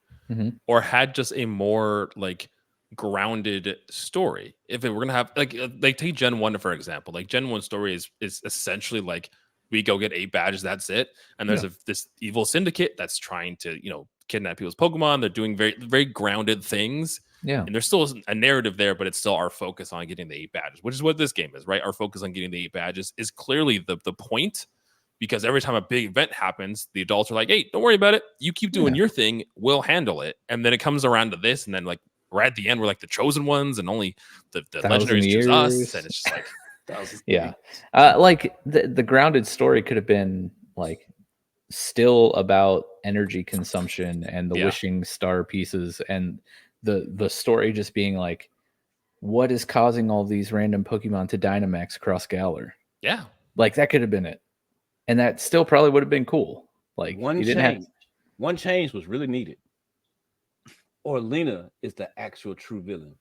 or had just a more like grounded story. If it were gonna have like take Gen 1 for example, like Gen 1 story is essentially like we go get 8 badges, that's it, and there's this evil syndicate that's trying to kidnap people's Pokemon. They're doing very very grounded things, and there's still a narrative there, but it's still our focus on getting the 8 badges, which is what this game is, right? Our focus on getting the 8 badges is clearly the point, because every time a big event happens, the adults are like, hey, don't worry about it, you keep doing your thing, we'll handle it. And then it comes around to this, and then like we're at the end, we're like the chosen ones, and only the legendaries choose us, and it's just like like the grounded story could have been like still about energy consumption and the wishing star pieces, and the story just being like, what is causing all these random Pokemon to Dynamax across Galar? Yeah, like that could have been it, and that still probably would have been cool. Like one change was really needed. Orlena is the actual true villain.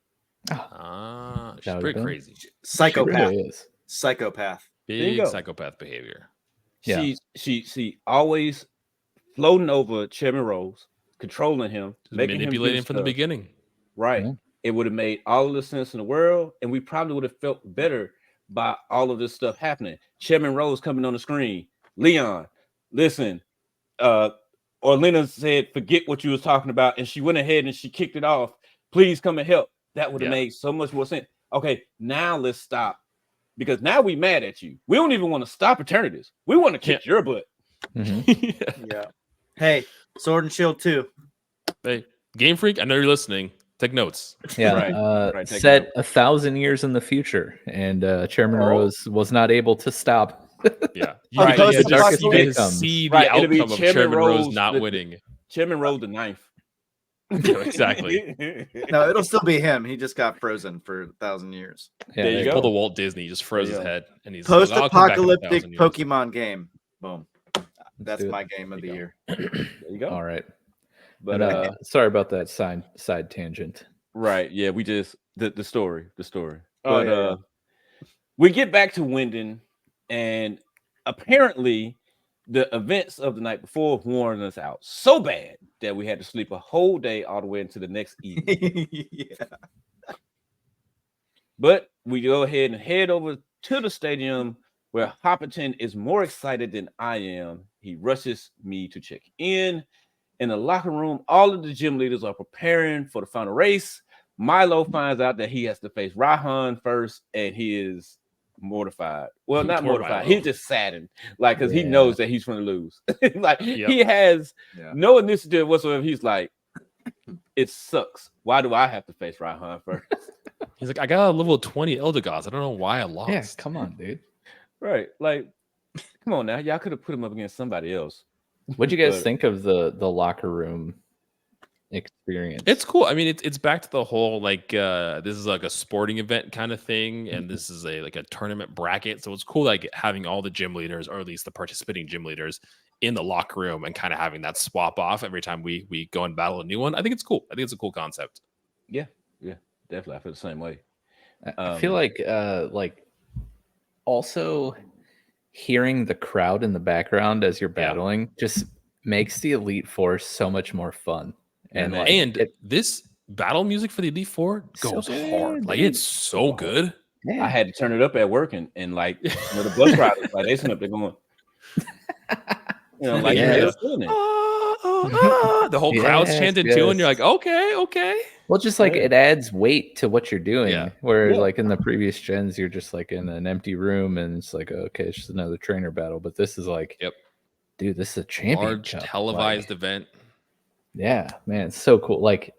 She's pretty crazy. Psychopath. Really is. Psychopath. Big psychopath behavior. She always floating over Chairman Rose, controlling him, manipulating him from the beginning. Right. Yeah. It would have made all of the sense in the world, and we probably would have felt better by all of this stuff happening. Chairman Rose coming on the screen. Leon, listen, Orlena said, forget what you was talking about, and she went ahead and she kicked it off. Please come and help. That would have made so much more sense. Okay, now let's stop, because now we mad at you. We don't even want to stop Eternities. We want to kick your butt. Hey, Sword and Shield 2. Hey, Game Freak, I know you're listening. Take notes. Set 1,000 years in the future, and Chairman Rose was not able to stop. You see the outcome of Chairman Rose not winning. Chairman Rose the ninth. Exactly. No, it'll still be him. He just got frozen for 1,000 years. There you go. Pull the Walt Disney, just froze his head, and he's post-apocalyptic Pokemon game. Boom. That's my game of the year. There you go. All right. But sorry about that side tangent. Right. Yeah, we just the story. But we get back to Wyndon, and apparently the events of the night before warned us out so bad that we had to sleep a whole day all the way into the next evening. But we go ahead and head over to the stadium, where Hopperton is more excited than I am. He rushes me to check in. In the locker room, all of the gym leaders are preparing for the final race. Milo finds out that he has to face Raihan first, and he is mortified. Well, not mortified. He's just saddened, like, because he knows that he's going to lose. Like he has no initiative whatsoever. He's like, it sucks. Why do I have to face Raihan first? He's like, I got a level 20 Eldegoss. I don't know why I lost. Yeah, come on, dude. Right, like, come on now. Y'all could have put him up against somebody else. What'd you guys think of the locker room experience? It's cool. I mean, it's back to the whole like this is like a sporting event kind of thing, and this is a tournament bracket. So it's cool, like having all the gym leaders, or at least the participating gym leaders, in the locker room and kind of having that swap off every time we go and battle a new one. I think it's cool. I think it's a cool concept. Yeah, definitely. I feel the same way. I feel like also hearing the crowd in the background as you're battling just makes the Elite Four so much more fun. And this battle music for the Elite Four goes So hard. good, Like dude. it's so good. Yeah. I had to turn it up at work, and like the bus riders, like they sitting up there going, like Yeah. they're feeling it. The whole crowd's Yes, chanting too, and you're yes. like, okay. Well, just like Yeah. it adds weight to what you're doing. Yeah. Where Yeah. like in the previous gens, you're just like in an empty room and it's like, okay, it's just another trainer battle. But this is like, Yep. dude, this is a champion Large cup. televised Like, event. yeah, man, it's so cool. Like,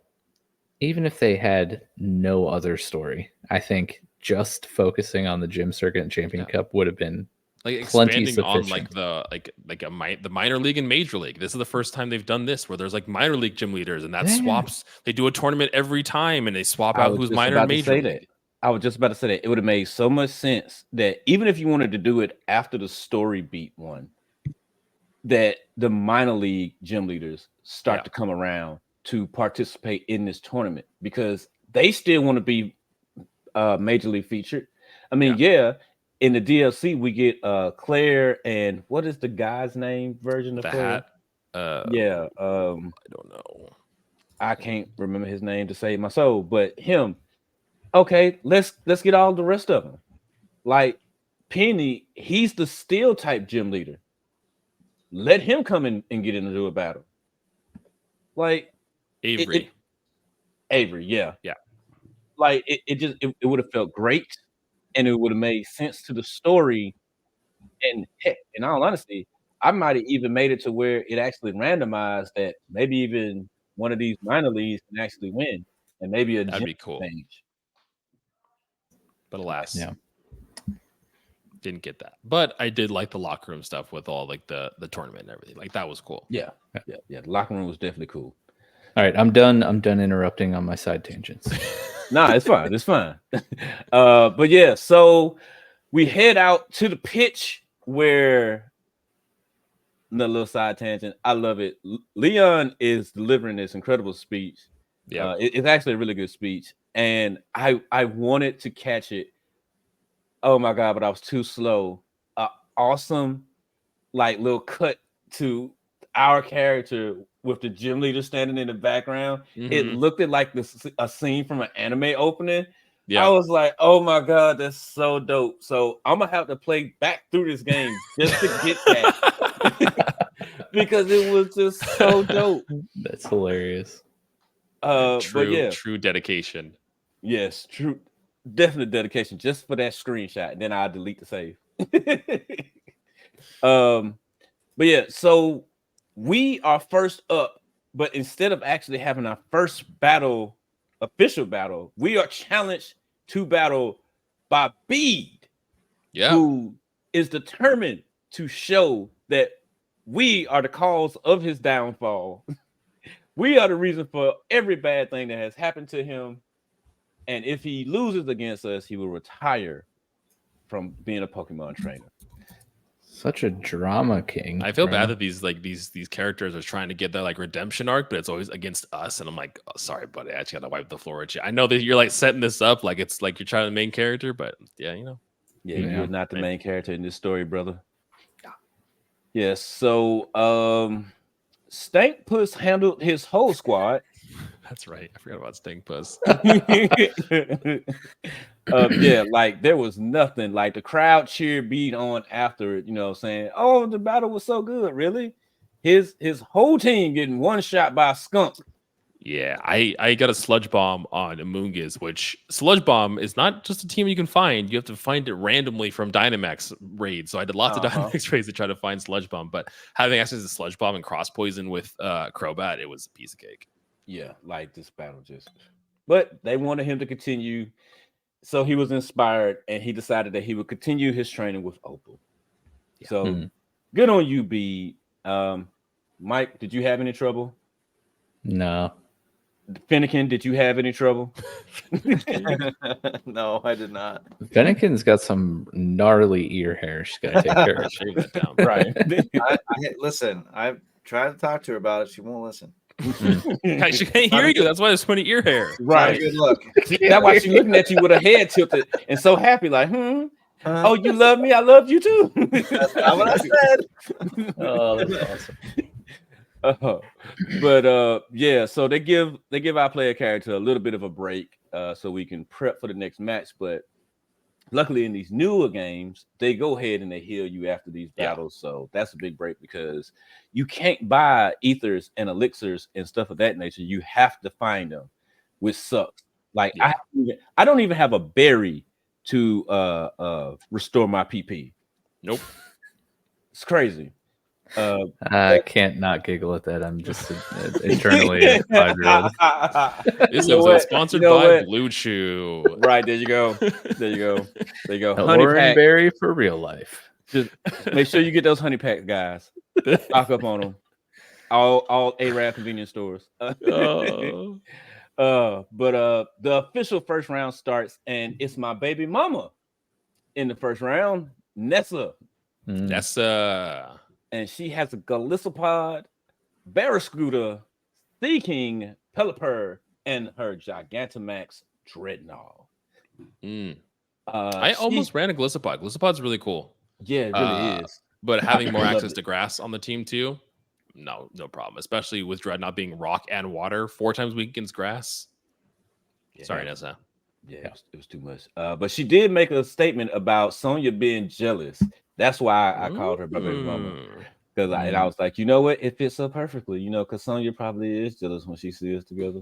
even if they had no other story, I think just focusing on the gym circuit and champion cup would have been Like plenty expanding on sufficient. like the minor league and major league. This is the first time they've done this, where there's like minor league gym leaders, and that Yeah. swaps. They do a tournament every time, and they swap I out was who's just minor about and to major say league. that. I was just about to say that it would have made so much sense that even if you wanted to do it after the story beat one, that the minor league gym leaders start to come around to participate in this tournament because they still want to be majorly featured. I mean, in the DLC we get Claire and what is the guy's name version of The Claire? hat. I don't know. I can't remember his name to save my soul, but him. Okay, let's get all the rest of them. Like Penny, he's the steel type gym leader. Let him come in and get into a battle. Like Avery. Avery, yeah. Yeah. Like it would have felt great and it would have made sense to the story. And heck, in all honesty, I might have even made it to where it actually randomized that maybe even one of these minor leagues can actually win and maybe a That'd gym be cool. change. But alas, Yeah. didn't get that. But I did like the locker room stuff with all like the tournament and everything. Like that was cool. Yeah. The locker room was definitely cool. All right, I'm done interrupting on my side tangents. Nah, it's fine. It's fine. But yeah, so we head out to the pitch where the little side tangent. I love it. Leon is delivering this incredible speech. Yeah, it's actually a really good speech, and I wanted to catch it. Oh my god, but I was too slow. Awesome, like little cut to our character with the gym leader standing in the background. It looked like a scene from an anime opening. Yeah, I was like, oh my god, that's so dope. So I'm gonna have to play back through this game just to get that because it was just so dope. That's hilarious. True dedication. Yes, true, definite dedication just for that screenshot. And then I'll delete the save. But yeah, so we are first up, but instead of actually having our first battle, official battle, we are challenged to battle by Bede, who is determined to show that we are the cause of his downfall. We are the reason for every bad thing that has happened to him. And if he loses against us, he will retire from being a Pokemon trainer. Such a drama king. I feel bro. bad that these characters are trying to get that like redemption arc, but it's always against us. And I'm like, oh, sorry, buddy, I actually gotta wipe the floor at you. I know that you're like setting this up like it's like you're trying to the main character, but yeah, you know. Yeah, you're not the main character in this story, brother. Yes, so Stankpuss handled his whole squad. That's right. I forgot about Stinkpuss. Yeah, like there was nothing. Like the crowd cheered Bede on after it, saying, oh, the battle was so good. Really? His whole team getting one shot by a skunk. Yeah, I got a Sludge Bomb on Amoonguss, which Sludge Bomb is not just a team you can find. You have to find it randomly from Dynamax raids. So I did lots of Dynamax raids to try to find Sludge Bomb, but having access to Sludge Bomb and Cross Poison with Crobat, it was a piece of cake. Yeah, like this battle but they wanted him to continue. So he was inspired and he decided that he would continue his training with Opal. Yeah. So good on you, Bede. Mike, did you have any trouble? No. Fennekin, did you have any trouble? No, I did not. Fennekin's got some gnarly ear hair. She's got to take care of. Shave that down. Right. Listen, I've tried to talk to her about it. She won't listen. She can't hear you. That's why there's so many ear hair. Right. Good luck. That's why she's looking at you with her head tilted and so happy, like, oh, you love me? I love you too. That's not what I said. Oh, that's awesome. Yeah, so they give our player character a little bit of a break so we can prep for the next match. But luckily in these newer games, they go ahead and they heal you after these battles. So that's a big break because you can't buy ethers and elixirs and stuff of that nature. You have to find them, which sucks. Like I don't even have a berry to restore my PP. Nope. It's crazy. I can't not giggle at that. I'm just eternally a 5-year-old. This You know episode what? is sponsored You know by what? Blue Chew. Right, there you go. There you go. There you go. A Honey orange pack. berry for real life. Just make sure you get those honey packs, guys. Stock up on them. All Arab convenience stores. Oh. But the official first round starts, and it's my baby mama in the first round, Nessa. That's And she has a Galissapod, Barracuda, Sea King, Pelipper, and her Gigantamax Dreadnought. I almost ran a Glissapod. Glissapod's really cool. Yeah, it really is. But having more I love access it. to grass on the team too, no problem. Especially with Dreadnought being rock and water 4 times a week against grass. Yeah. Sorry, Nessa. Yeah, it was too much. But she did make a statement about Sonya being jealous. That's why I called her my baby mama. Because I was like, you know what? It fits so perfectly, because Sonya probably is jealous when she sees us together.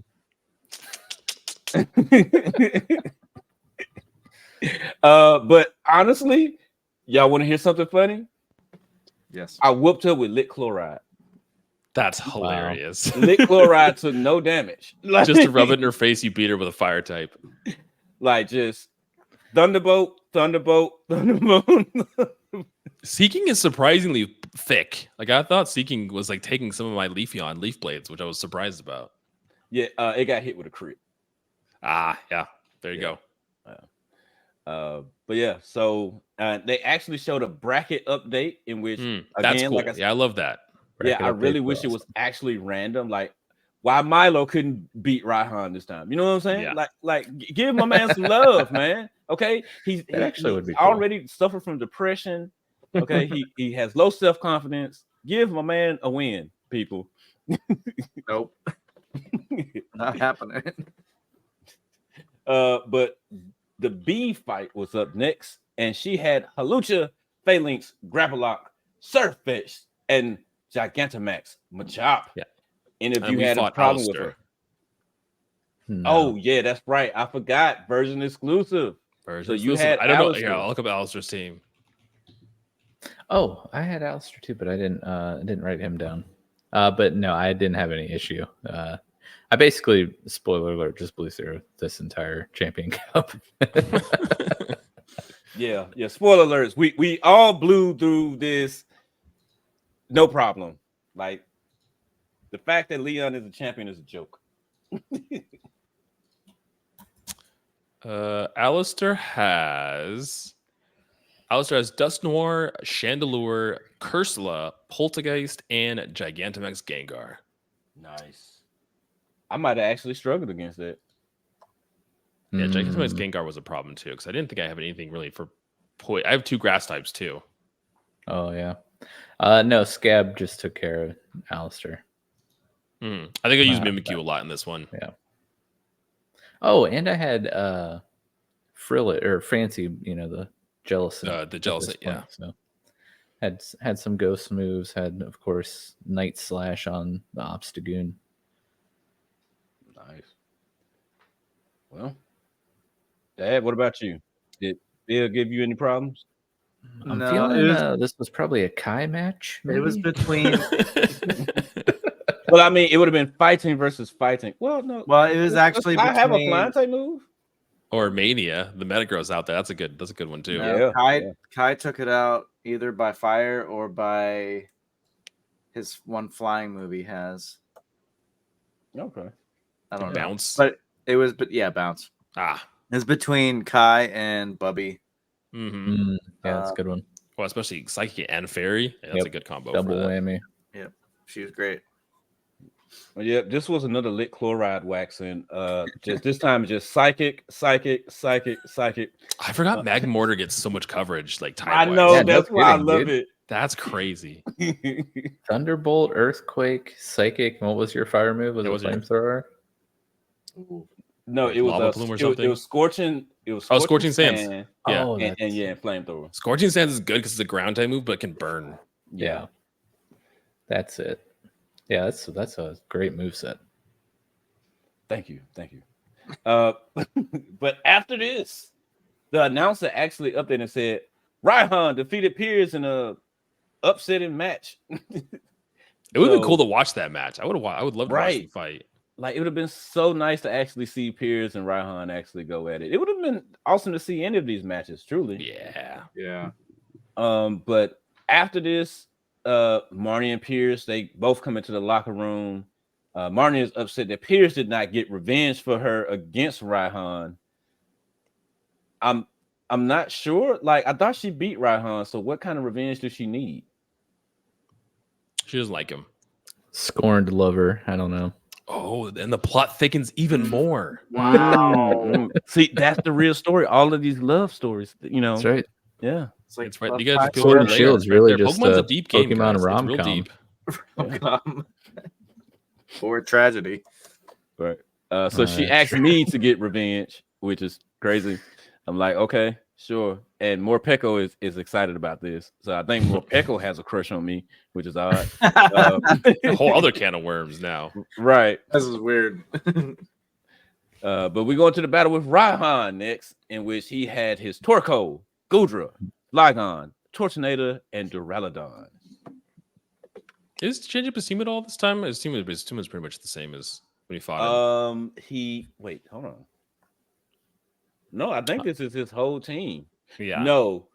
But honestly, y'all want to hear something funny? Yes. I whooped her with lit chloride. That's hilarious. Lit chloride took no damage. Just to rub it in her face, you beat her with a fire type. Like just Thunderbolt. Seeking is surprisingly thick. Like I thought Seeking was like taking some of my Leafeon leaf blades, which I was surprised about. Yeah, it got hit with a crit. Yeah. There you go. But yeah, so they actually showed a bracket update in which that's again, cool. like I love that. Yeah, I really wish it was actually random. Like why Milo couldn't beat Raihan this time. You know what I'm saying? Yeah. Like give my man some love, man. Okay. He would be cool. already suffered from depression. Okay, he has low self-confidence. Give my man a win, people. Nope. Not happening. But the B fight was up next, and she had Halucha, Phalanx, Grapplock, Surfetch, and Gigantamax Machop. Yeah. And if And you we had a fought problem Alistair. with her. No. Oh, yeah, that's right. I forgot. Version exclusive. So you had I don't know. Alistair. Yeah, I'll look up Alistair's team. Oh, I had Alistair too, but I didn't write him down. But no, I didn't have any issue. I basically, spoiler alert, just blew through this entire Champion Cup. Yeah. Spoiler alerts. We all blew through this. No problem. Like the fact that Leon is a champion is a joke. Alistair has Dust Noir, Chandelure, Cursula, Poltergeist, and Gigantamax Gengar. Nice. I might have actually struggled against that. Yeah, Gigantamax Gengar was a problem too, because I didn't think I have anything really for I have 2 grass types too. Oh yeah. No, Scab just took care of Alistair. I think I used Mimikyu a lot in this one. Yeah. Oh, and I had Frillet or Fancy, the jealous. The jealous, yeah. So had some ghost moves. Had of course Night Slash on the Obstagoon. Nice. Well, Dad, what about you? Did Bill give you any problems? I'm No, feeling this was probably a Kai match. It was maybe? between. Well, I mean, it would have been fighting versus fighting. Well, no. Well, it was actually. I have a between- flying type move. Or Mania, the Metagross out there. That's a good one too. No, Yeah. Kai took it out either by fire or by his one flying move he has. Okay. I don't know. Bounce. But it was, bounce. Ah. It was between Kai and Bubby. Mm-hmm. Yeah, that's a good one. Well, especially Psychic and Fairy. Yeah, that's a good combo. Double for that. whammy. Yep, she was great. Well, yeah, this was another lit chloride waxing. Just this time, just psychic. I forgot Magmortar gets so much coverage. Like I type-wise. know Yeah, no that's why I kidding, love dude. it. That's crazy. Thunderbolt, Earthquake, Psychic. What was your fire move? Was It it was your- flamethrower? No, Like it was lava plume or something? It was scorching. It was Oh, Scorching Sands. sand, Yeah. Oh, and that's- yeah, flamethrower. Scorching Sands is good because it's a ground type move, but it can burn. yeah. That's it. Yeah, that's a great move set. Thank you. But after this, the announcer actually updated and said Raihan defeated Pierce in a upsetting match. It would have been cool to watch that match. I would love to watch Right. them fight. Like it would have been so nice to actually see Pierce and Raihan actually go at it. It would have been awesome to see any of these matches, truly. Yeah. Yeah. But after this, Marnie and Pierce, they both come into the locker room. Marnie is upset that Pierce did not get revenge for her against Raihan. I'm not sure. Like I thought she beat Raihan, so what kind of revenge does she need? She doesn't like him. Scorned lover. I don't know. Oh, and the plot thickens even more. Wow. See, that's the real story. All of these love stories, you know. That's right. Yeah. It's like It's right. love You guys just packs go Sword over and the layers Shield's right really there. just Pokemon's a a deep game, Pokemon guys. It's real rom-com. deep. rom-com. Or tragedy. Right. So she Alright. asked me to get revenge, which is crazy. I'm like, okay, sure. And Morpeko is excited about this. So I think Morpeko has a crush on me, which is odd. A whole other can of worms now. Right. This is weird. But we go into the battle with Raihan next, in which he had his Torkoal, Gudra, Flygon, Tortonator, and Duraludon. Is change up his team at all this time? His team is pretty much the same as when he fought him. Wait, hold on. No, I think this is his whole team. Yeah. No,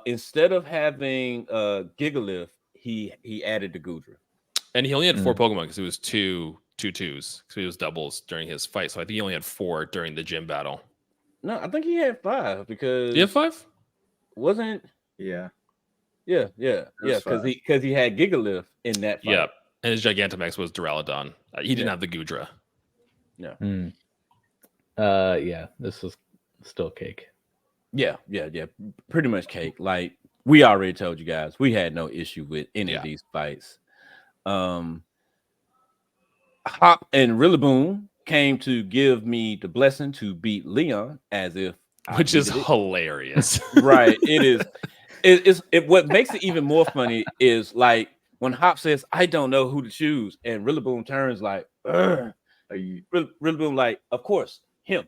instead of having Gigalith, he added the Gudra. And he only had 4 Pokemon because it was two twos. So he was doubles during his fight. So I think he only had 4 during the gym battle. No, I think he had 5 because Do you have 5? wasn't Yeah. yeah, was because 5. he had Gigalith in that fight. Yep. And his Gigantamax was Duraludon. He didn't Yeah. have the Gudra. Hmm. Yeah, this was still cake. Yeah, pretty much cake. Like we already told you guys, we had no issue with any of these fights. Hop and Rillaboom came to give me the blessing to beat Leon, as if I Which is needed it. hilarious. Right. It is. What makes it even more funny is like when Hop says, "I don't know who to choose," and Rillaboom turns like, "Ugh." Are you Rillaboom like, "Of course, him."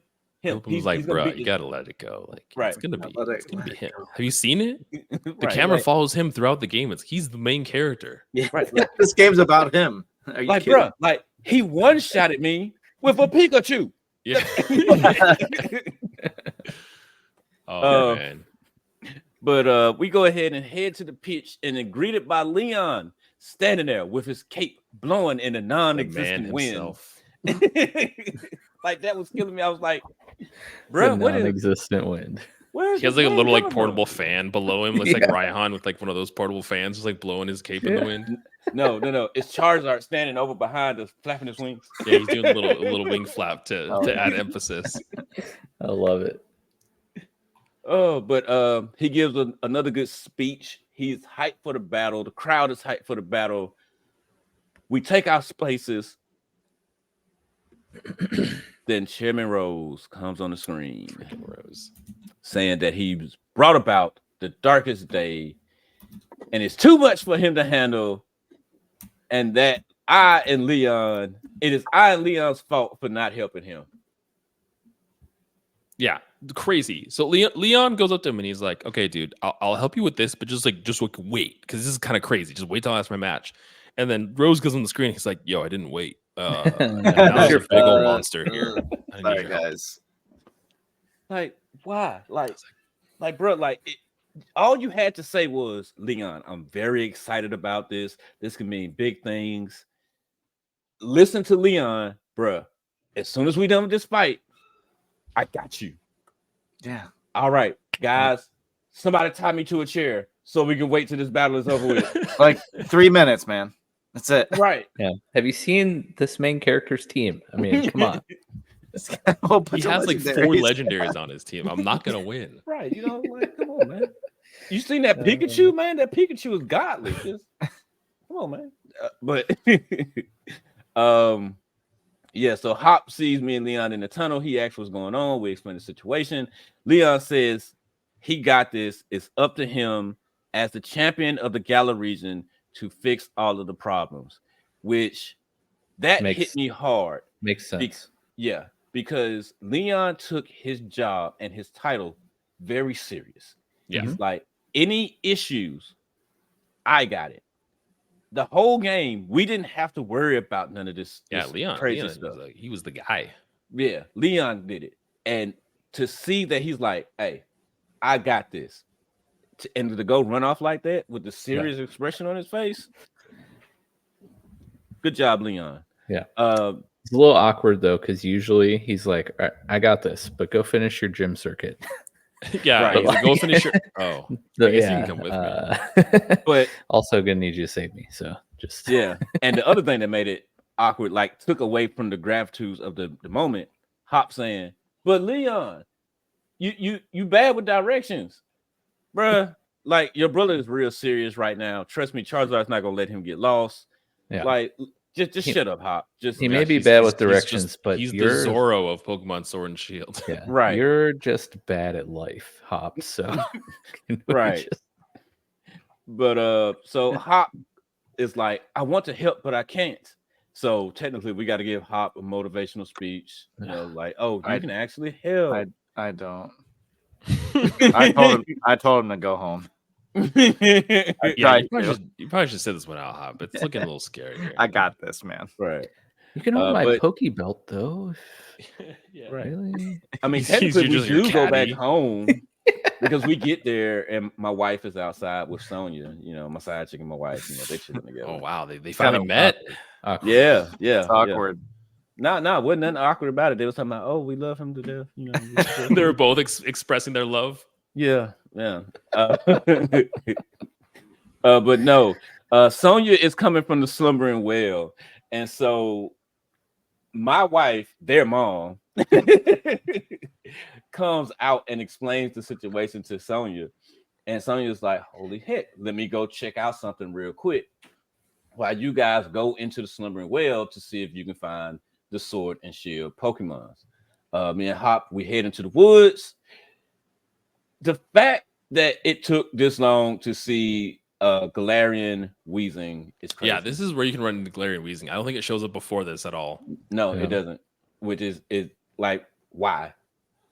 He's like, gonna bro, beat you gotta let it go. Like, Right. it's gonna be Let it him. go. Have you seen it? The Right, camera right. follows him throughout the game. He's the main character. Yeah. Right. This game's about him. Are you Like, kidding? bro, like he one-shotted me with a Pikachu. Yeah. Uh, man. But we go ahead and head to the pitch and then greeted by Leon standing there with his cape blowing in a The man non-existent wind. himself. Like that was killing me. I was like, It's bro, a what is non-existent wind. where is He has this like a wind little like coming portable from? fan below him. Looks like Raihan with like one of those portable fans, just like blowing his cape in the wind. No. It's Charizard standing over behind us, flapping his wings. Yeah, he's doing a little wing flap to add emphasis. I love it. Oh, but he gives another good speech. He's hyped for the battle. The crowd is hyped for the battle. We take our places. Then Chairman Rose comes on the screen Freaking Rose. saying that he's brought about the darkest day and it's too much for him to handle, and that it is I and Leon's fault for not helping him. Yeah, crazy. So Leon goes up to him and he's like, "Okay, dude, I'll help you with this, but just wait, because this is kind of crazy. Just wait till I ask my match." And then Rose goes on the screen. He's like, "Yo, I didn't wait. Now there's a big old monster here. I need Sorry, your help." guys. Like, why? Like, bro, all you had to say was, Leon, I'm very excited about this. This can mean big things. Listen to Leon, bro. As soon as we done with this fight, I got you. Yeah. All right, guys, somebody tie me to a chair so we can wait till this battle is over with. Like 3 minutes, man. That's it. Right. Yeah. Have you seen this main character's team? I mean, come on. He has like 4 legendaries on his team. I'm not gonna win. Right? You know, like come on, man. You seen that Pikachu, man? That Pikachu is godly. Just come on, man. But yeah. So Hop sees me and Leon in the tunnel. He asks what's going on. We explain the situation. Leon says he got this. It's up to him as the champion of the Galar region to fix all of the problems, which that hit me hard. Makes sense. Yeah, because Leon took his job and his title very serious. Yeah. He's like, any issues, I got it. The whole game, we didn't have to worry about none of this. Yeah, this Leon stuff. He was the guy. Yeah, Leon did it. And to see that he's like, hey, I got this. And to go run off like that with the serious expression on his face. Good job, Leon. Yeah. It's a little awkward though, because usually he's like, I got this, but go finish your gym circuit. Yeah, right. Like, go finish your. Oh, So, I guess you can come with me. But also gonna need you to save me. So just And the other thing that made it awkward, like took away from the gratitude of the moment, Hop saying, "But Leon, you bad with directions, bruh. Like your brother is real serious right now. Trust me, Charizard's not gonna let him get lost. Yeah. Like." Just shut up, Hop. He may be bad with directions, but he's the you're Zorro of Pokemon Sword and Shield. Yeah, right. You're just bad at life, Hop. So right. But so Hop is like, I want to help, but I can't. So technically, we got to give Hop a motivational speech. You know, like, oh, you can actually help. I don't. I told him to go home. Yeah, you probably should sit this one out, Hop. It's looking a little scary here. I got this, man. Right. You can hold my Pokebelt though. Yeah. Right. Really? I mean, technically, we do go back caddy. home because we get there and my wife is outside with Sonya. You know, my side chick and my wife. You know, they chilling together. Oh wow, they finally met. Yeah, It's awkward. No, it wasn't nothing awkward about it. They was talking about, oh, we love him to death. You know, They were both expressing their love. Yeah. But no, Sonya is coming from the slumbering whale, and so my wife, their mom, comes out and explains the situation to Sonya, and Sonya's like, "Holy heck, let me go check out something real quick." While you guys go into the slumbering whale to see if you can find the Sword and Shield Pokemons. Me and Hop, we head into the woods. The fact that it took this long to see Galarian Weezing is crazy. Yeah, this is where you can run into Galarian Weezing. I don't think it shows up before this at all. No, it doesn't. Which is like, why?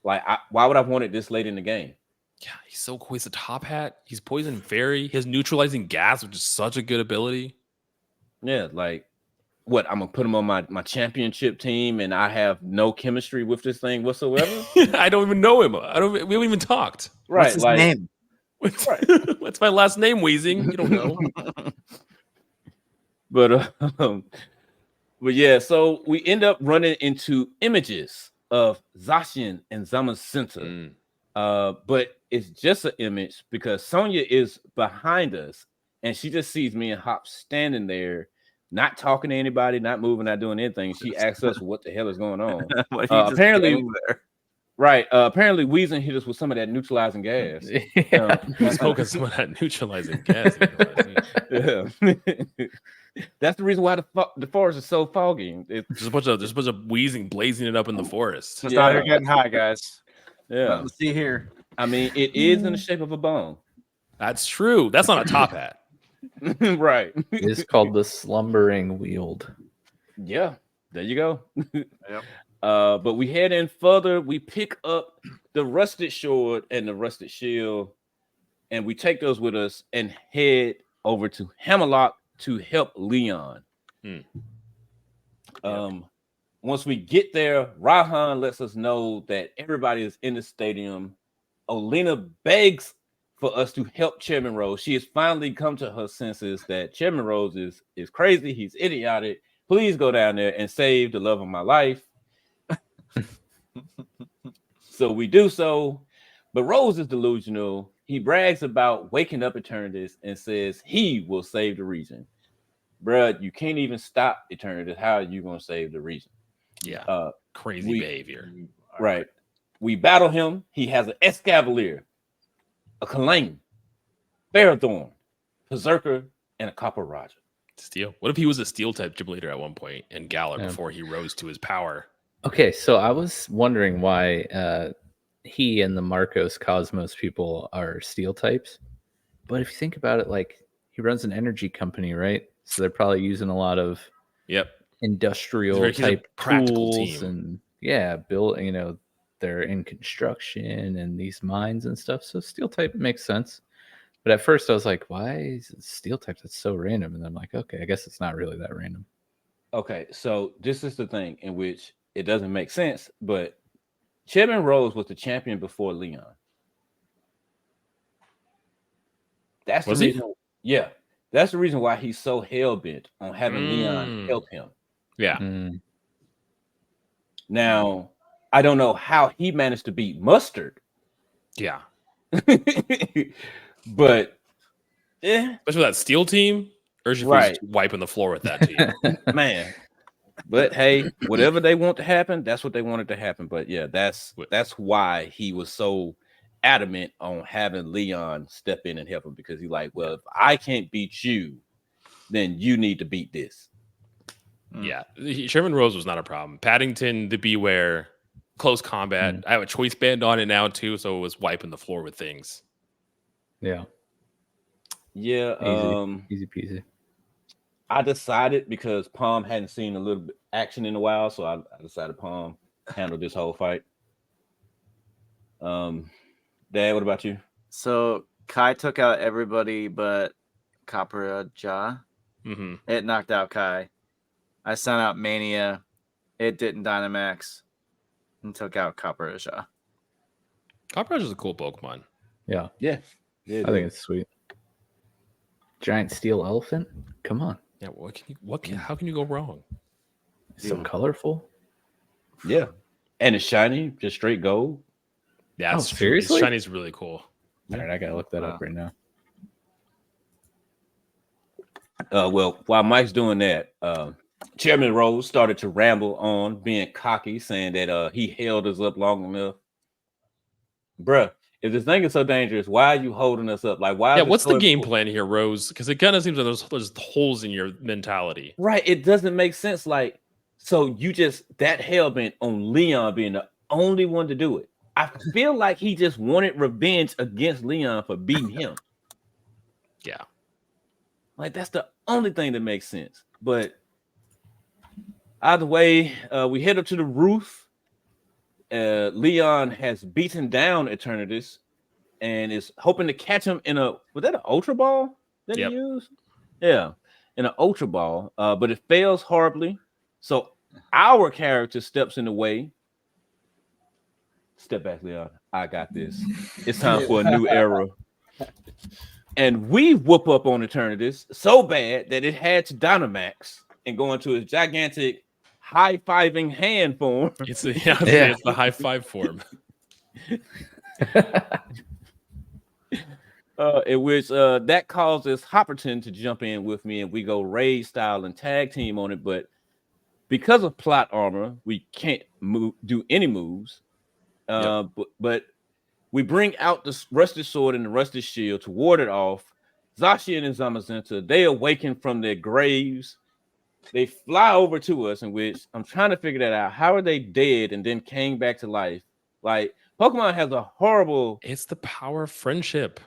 Like, why would I want it this late in the game? Yeah, he's so cool. He's a top hat. He's Poison Fairy. He has neutralizing gas, which is such a good ability. Yeah, like, what? I'm gonna put him on my championship team, and I have no chemistry with this thing whatsoever. I don't even know him. We haven't even talked. Right? What's his name? What's my last name, Weezing? You don't know. But yeah, so we end up running into images of Zacian and Zamazenta. But it's just an image because Sonya is behind us and she just sees me and Hop standing there, not talking to anybody, not moving, not doing anything. She asks us what the hell is going on. Apparently, apparently Weezing hit us with some of that neutralizing gas. He's smoking some of that neutralizing gas. That's the reason why the forest is so foggy. There's a bunch of Weezing blazing it up in the forest. Just out here getting high, guys. Yeah. Let's see here. I mean, it is in the shape of a bone. That's true. That's not a top hat. Right. It's called the slumbering wield. Yeah. There you go. Yep. But we head in further. We pick up the rusted sword and the rusted shield, and we take those with us and head over to Hammerlock to help Leon. Once we get there, Rahan lets us know that everybody is in the stadium. Olena begs for us to help Chairman Rose. She has finally come to her senses that Chairman Rose is crazy. He's idiotic. Please go down there and save the love of my life. So we do so, but Rose is delusional. He brags about waking up Eternatus and says he will save the region. Bruh, you can't even stop Eternatus. How are you going to save the region? Yeah. Crazy behavior. Right. We battle him. He has an Escavalier, a Kalane, Ferrothorn, Berserker, and a Copper Roger. Steel. What if he was a steel type gym leader at one point in Galar Yeah. before he rose to his power? Okay, so I was wondering why he and the Marcos Cosmos people are steel types. But if you think about it, like he runs an energy company, right? So they're probably using a lot of industrial he's a type practical tools team. and they're in construction and these mines and stuff. So steel type makes sense. But at first I was like, why is it steel type? That's so random. And I'm like, okay, I guess it's not really that random. Okay, so this is the thing in which it doesn't make sense, but Chairman Rose was the champion before Leon. That's the reason. Yeah, that's the reason why he's so hell-bent on having Leon help him. Yeah. Now, I don't know how he managed to beat Mustard. Yeah. But especially that steel team, or should right, wiping the floor with that team. Man. But hey, whatever they want to happen, that's what they wanted to happen. But yeah, that's why he was so adamant on having Leon step in and help him, because he's like, well, if I can't beat you, then you need to beat this. Yeah, Sherman Rose was not a problem. Paddington, the Beware, close combat. I have a choice band on it now too, so it was wiping the floor with things. Yeah. Easy peasy. I decided, because Palm hadn't seen a little bit action in a while, so I decided Palm handled this whole fight. Dad, what about you? So Kai took out everybody but Copper Jaw. It knocked out Kai. I sent out Mania. It didn't Dynamax and took out Copper Jaw. Copper is a cool Pokemon. Yeah. I think it's sweet. Giant steel elephant? Come on. Yeah, how can you go wrong? So colorful. Yeah. And it's shiny, just straight gold. Yeah, seriously? Shiny's really cool. All right, I gotta look that up right now. Well, while Mike's doing that, Chairman Rose started to ramble on, being cocky, saying that he held us up long enough. Bruh, if this thing is so dangerous, why are you holding us up? Like, why? Yeah, what's the game plan here, Rose? Because it kind of seems like there's holes in your mentality. Right, it doesn't make sense. Like, so you just that hellbent on Leon being the only one to do it. I feel like he just wanted revenge against Leon for beating him. Yeah, like that's the only thing that makes sense. But either way, we head up to the roof. Leon has beaten down Eternatus and is hoping to catch him in was that an Ultra Ball that he used? Yeah, in an Ultra Ball, but it fails horribly. So our character steps in the way. Step back, Leon. I got this. It's time for a new era. And we whoop up on Eternatus so bad that it had to Dynamax and go into a gigantic high-fiving hand form. It's the high five form. In which that causes Hopperton to jump in with me, and we go raid style and tag team on it. But because of plot armor, we can't do any moves. But we bring out the rusted sword and the rusted shield to ward it off. Zacian and Zamazenta, they awaken from their graves. They fly over to us, in which I'm trying to figure that out. How are they dead and then came back to life? Like, Pokemon has a horrible... It's the power of friendship.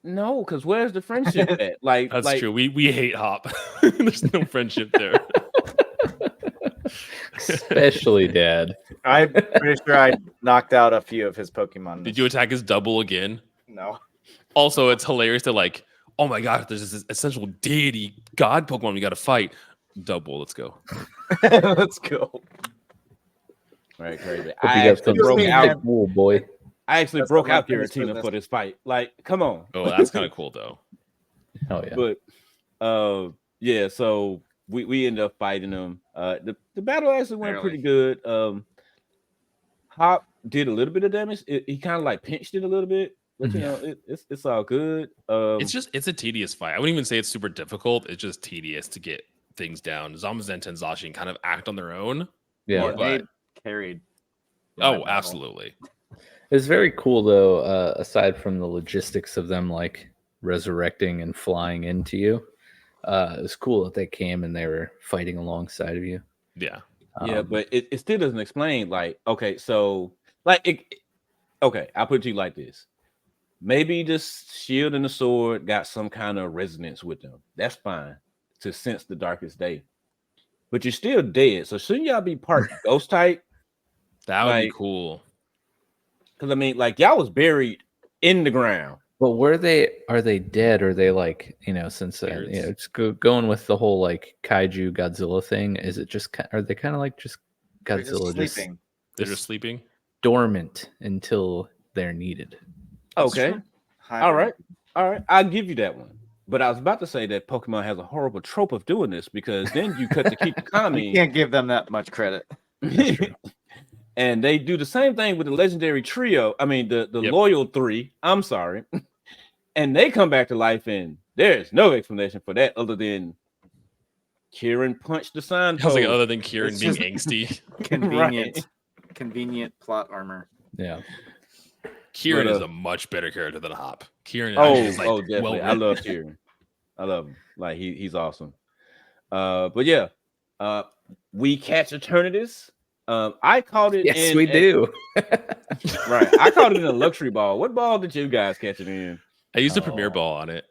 No, because where's the friendship at? Like, that's true. We hate Hop. There's no friendship there. Especially Dad. I'm pretty sure I knocked out a few of his Pokemon. Did you attack his double again? No. Also, it's hilarious to like, oh my god, there's this essential deity god Pokemon we got to fight. Double, let's go. Let's go. Right, crazy. I actually broke out Giratina for this fight. Like, come on. Oh, that's kind of cool though. Oh yeah. But yeah, so we ended up fighting them. The battle actually went pretty good. Hop did a little bit of damage. He kind of like pinched it a little bit, but you know, it's all good. It's a tedious fight. I wouldn't even say it's super difficult. It's just tedious to get things down. Zamazenta and Zacian kind of act on their own. Yeah. Well, but- they carried. my Oh, battle. absolutely. It's very cool though, aside from the logistics of them like resurrecting and flying into you. It was cool that they came and they were fighting alongside of you. Yeah. Yeah, Um, but it still doesn't explain. Like, okay, so like okay, I'll put it to you like this. Maybe this shield and the sword got some kind of resonance with them. That's fine to sense the darkest day. But you're still dead. So shouldn't y'all be part ghost type? That would be Like- cool. Because I mean, like y'all was buried in the ground. But are they dead? Or are they like, since Spirits. it's going with the whole like kaiju Godzilla thing? Is it just are they kind of like just They're just Godzilla just sleeping. They're just sleeping. dormant until they're needed? That's Okay. true. All right. All right. I'll give you that one. But I was about to say that Pokemon has a horrible trope of doing this because then you cut to keep the You Kami. can't give them that much credit. And they do the same thing with the legendary trio. I mean, the Yep. loyal three. I'm sorry. And they come back to life, and there's no explanation for that other than Kieran punched the I was signpost. like, other than Kieran It's being just- angsty, Convenient. Convenient plot armor. Yeah. Kieran But, is a much better character than Hop. Kieran Oh, is like definitely. I love Kieran. I love him. Like he's awesome. But yeah, we catch Eternatus. I called it. Yes, we do. Right. I called it in a luxury ball. What ball did you guys catch it in? I used a Oh. Premier Ball on it.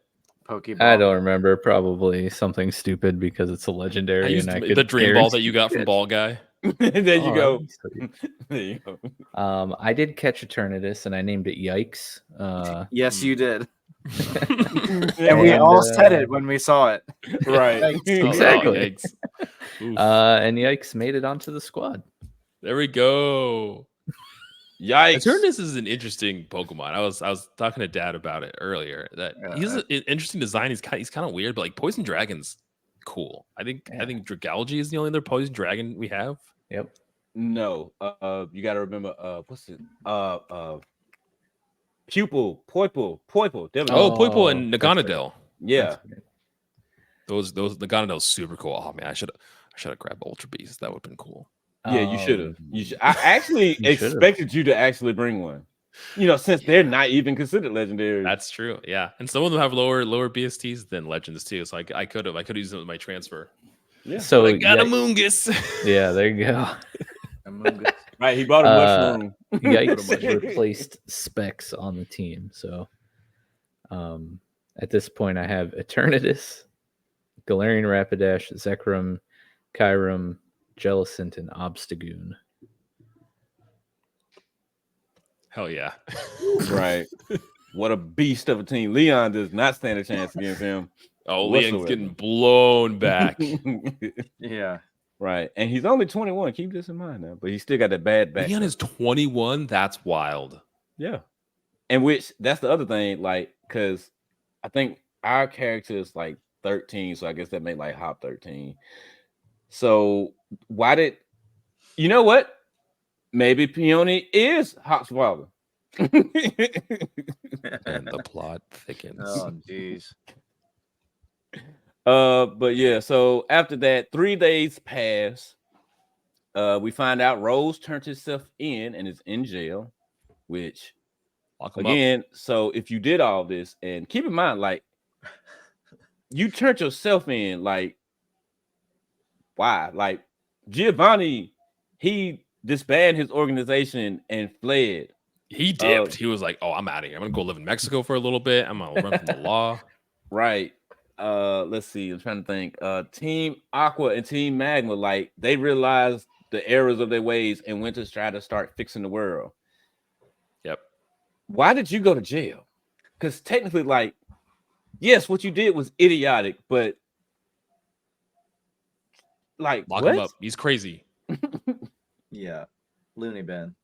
Pokeball. I don't remember. Probably something stupid because it's a legendary. I used and the Dream Ball that you got from guaranteed Ball Guy. There you Oh, go. that'd be sweet. There you go. I did catch Eternatus and I named it Yikes. Yes, you did. And And we And, all said it when we saw it. right. Oh, Exactly. yikes. Oof. and Yikes made it onto the squad. There we go. Yikes. Eternatus is an interesting Pokemon. I was talking to Dad about it earlier. That he's an interesting design. He's kind of weird, but like Poison Dragon's cool. I think Dragalge is the only other Poison Dragon we have. Yep. No. You gotta remember what's it? Pupil, Poipole. There we Oh, go. Poipole and that's right. Naganadel. Yeah. That's right. Those Naganadel's super cool. Oh man, I should have grabbed Ultra Beast. That would have been cool. Yeah, you should have. You should. I actually You should've. expected you to actually bring one. Since they're not even considered legendary. That's true. Yeah, and some of them have lower BSTs than Legends too. So I could have used them with my transfer. Yeah. So But I got a Yikes- Moongus. yeah, there you go. Right. He bought a mushroom. Yikes replaced Specs on the team. So at this point, I have Eternatus, Galarian Rapidash, Zekrom, Kyurem, Jellicent, and Obstagoon. Hell yeah. Right. What a beast of a team. Leon does not stand a chance against him. Oh, Whatsoever. Leon's getting blown back. Yeah. Right. And he's only 21. Keep this in mind now. But he's still got that bad back. Leon is 21. That's wild. Yeah. And which that's the other thing, like, because I think our character is like 13, so I guess that made like Hop 13. So why did you know what? Maybe Peony is Hop's father. And the plot thickens. Oh, jeez. But yeah, so after that, 3 days pass. We find out Rose turned herself in and is in jail, which Lock 'em up. again, so if you did all this, and keep in mind, like, you turned yourself in, like, why? Like, Giovanni, he disbanded his organization and fled. He dipped. He was like, "Oh, I'm out of here. I'm gonna go live in Mexico for a little bit. I'm gonna run from the law." Right. Let's see. I'm trying to think. Team Aqua and Team Magma, like, they realized the errors of their ways and went to try to start fixing the world. Yep. Why did you go to jail? Because technically, like, yes, what you did was idiotic, but like, Lock what? him up. He's crazy. Yeah. Looney bin.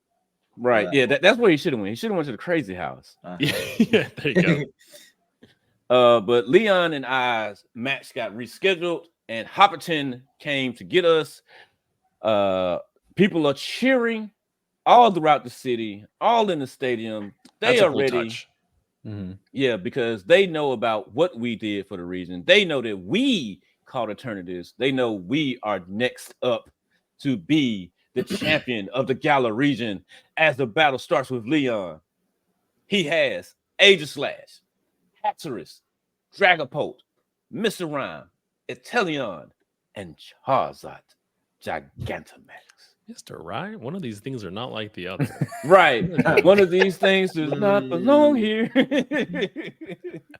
Right. Yeah, that's where he should have went. He should have went to the crazy house. Yeah, there you go. But Leon and I's match got rescheduled, and Hopperton came to get us. People are cheering all throughout the city, all in the stadium. They That's a are cool ready. touch. Yeah, because they know about what we did for the region. They know that we caught alternatives. They know we are next up to be the champion of the Gala region as the battle starts with Leon. He has Aegislash, Haxorus, Dragapult, Mr. Rhyme, Etelion, and Charizard Gigantamax. Mr. Ryan, one of these things are not like the other. Right. One of these things does not belong here.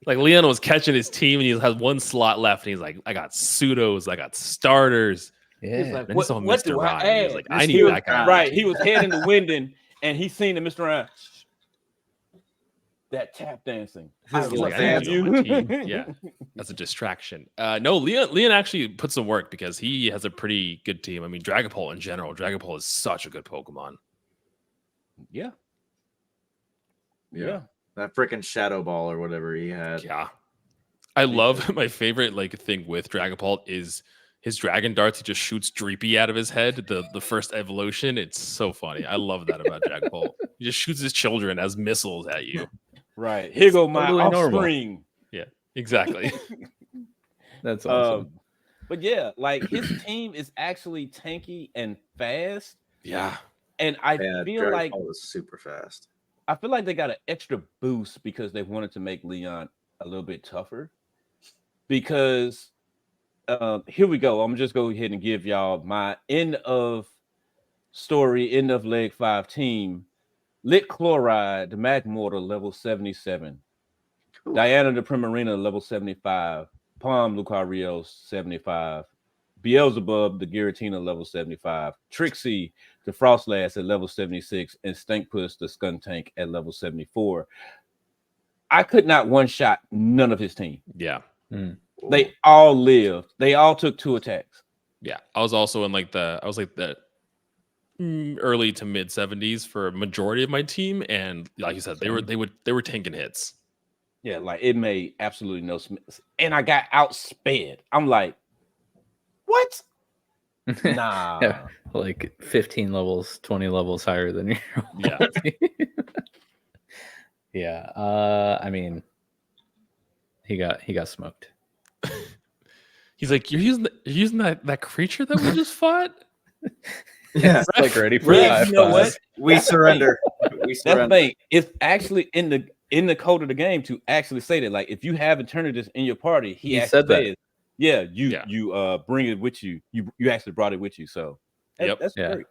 Like Leon was catching his team and he has one slot left and he's like, I got pseudos, I got starters. Yeah. He's like, Then he saw what Mr. do I Ryan. He was add? like, I He need was- that guy. Right. He was heading the wind and he seen the Mr. Ryan. That tap dancing. His I He's was like, like, I need you on my team. you. Yeah, that's a distraction. No, Leon actually put some work because he has a pretty good team. I mean, Dragapult in general, Dragapult is such a good Pokemon. Yeah. Yeah. That freaking Shadow Ball or whatever he had. Yeah. I love my favorite like thing with Dragapult is his dragon darts. He just shoots Dreepy out of his head. The first evolution. It's so funny. I love that about Dragapult. He just shoots his children as missiles at you. Right. Here go my totally normal. offspring. Exactly. That's awesome. But yeah, like his team is actually tanky and fast. Yeah. And I Yeah, feel like Dragapult was super fast. I feel like they got an extra boost because they wanted to make Leon a little bit tougher. Because here we go. I'm just go ahead and give y'all my end of story, end of leg 5 team. Lit Chloride, the Magmortar, level 77. Cool. Diana the Primarina, level 75. Palm Lucario, 75. Beelzebub, the Giratina, level 75. Trixie, the Frostlass at level 76. And Stinkpuss, the Skuntank, at level 74. I could not one-shot none of his team. Yeah. They all lived. They all took 2 attacks. Yeah. I was also in like the early to mid 70s for a majority of my team. And like you said, they were tanking hits. Yeah, like it made absolutely no sense. And I got outsped. I'm like, what? Nah. Yeah, like 15 levels, 20 levels higher than your Yeah. Yeah. I mean, he got smoked. He's like, you're using that creature that we just fought? Yeah, It's like ready for Really? high You know five. what? we surrender. We That's surrender. the thing. It's actually in the code of the game to actually say that. Like, if you have Eternatus in your party, he actually said that. says, yeah, you bring it with you. You actually brought it with you. So Yep. that's Yeah. great.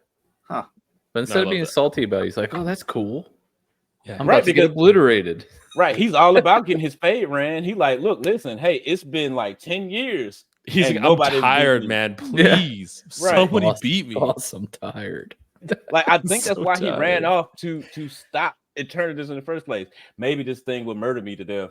But instead I of love being that. salty about it, he's like, "Oh, that's cool. Yeah. I'm Right, about to get because- obliterated." Right. He's all about getting his fade ran. He like, look, listen, hey, it's been like 10 years. He's And like, nobody I'm was tired, beating man. Yeah. Please. Right. Somebody Boss, beat me. Boss, I'm tired. Like, I think that's So why he ran tired. off to stop Eternatus in the first place. Maybe this thing will murder me to death.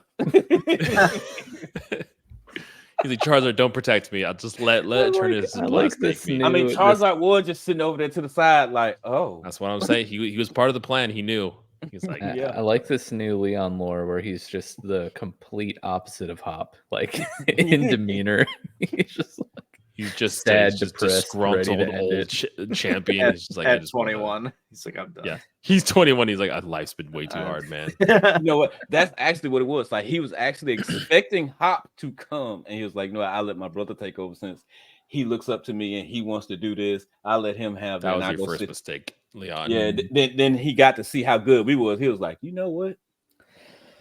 He's like, Charizard, don't protect me. I'll just let Eternatus I like Blast this make me. I mean, This- Charizard was just sitting over there to the side, like, oh, That's what I'm saying. He was part of the plan. He knew. He's like, I, Yeah. I like this new Leon lore where he's just the complete opposite of Hop, like in demeanor. He's just like, he's just sad, he's just depressed, ready disgruntled to end old it. champion. He's just like, I At just wanna- 21, he's like, I'm done. Yeah, he's 21. He's like, life's been way too hard, man. you know what? That's actually what it was. Like, he was actually expecting Hop to come, and he was like, no, I'll let my brother take over since he looks up to me and he wants to do this. I'll let him have That it. was and I your go first sit- mistake, Leon. Yeah, then he got to see how good we was. He was like, you know what?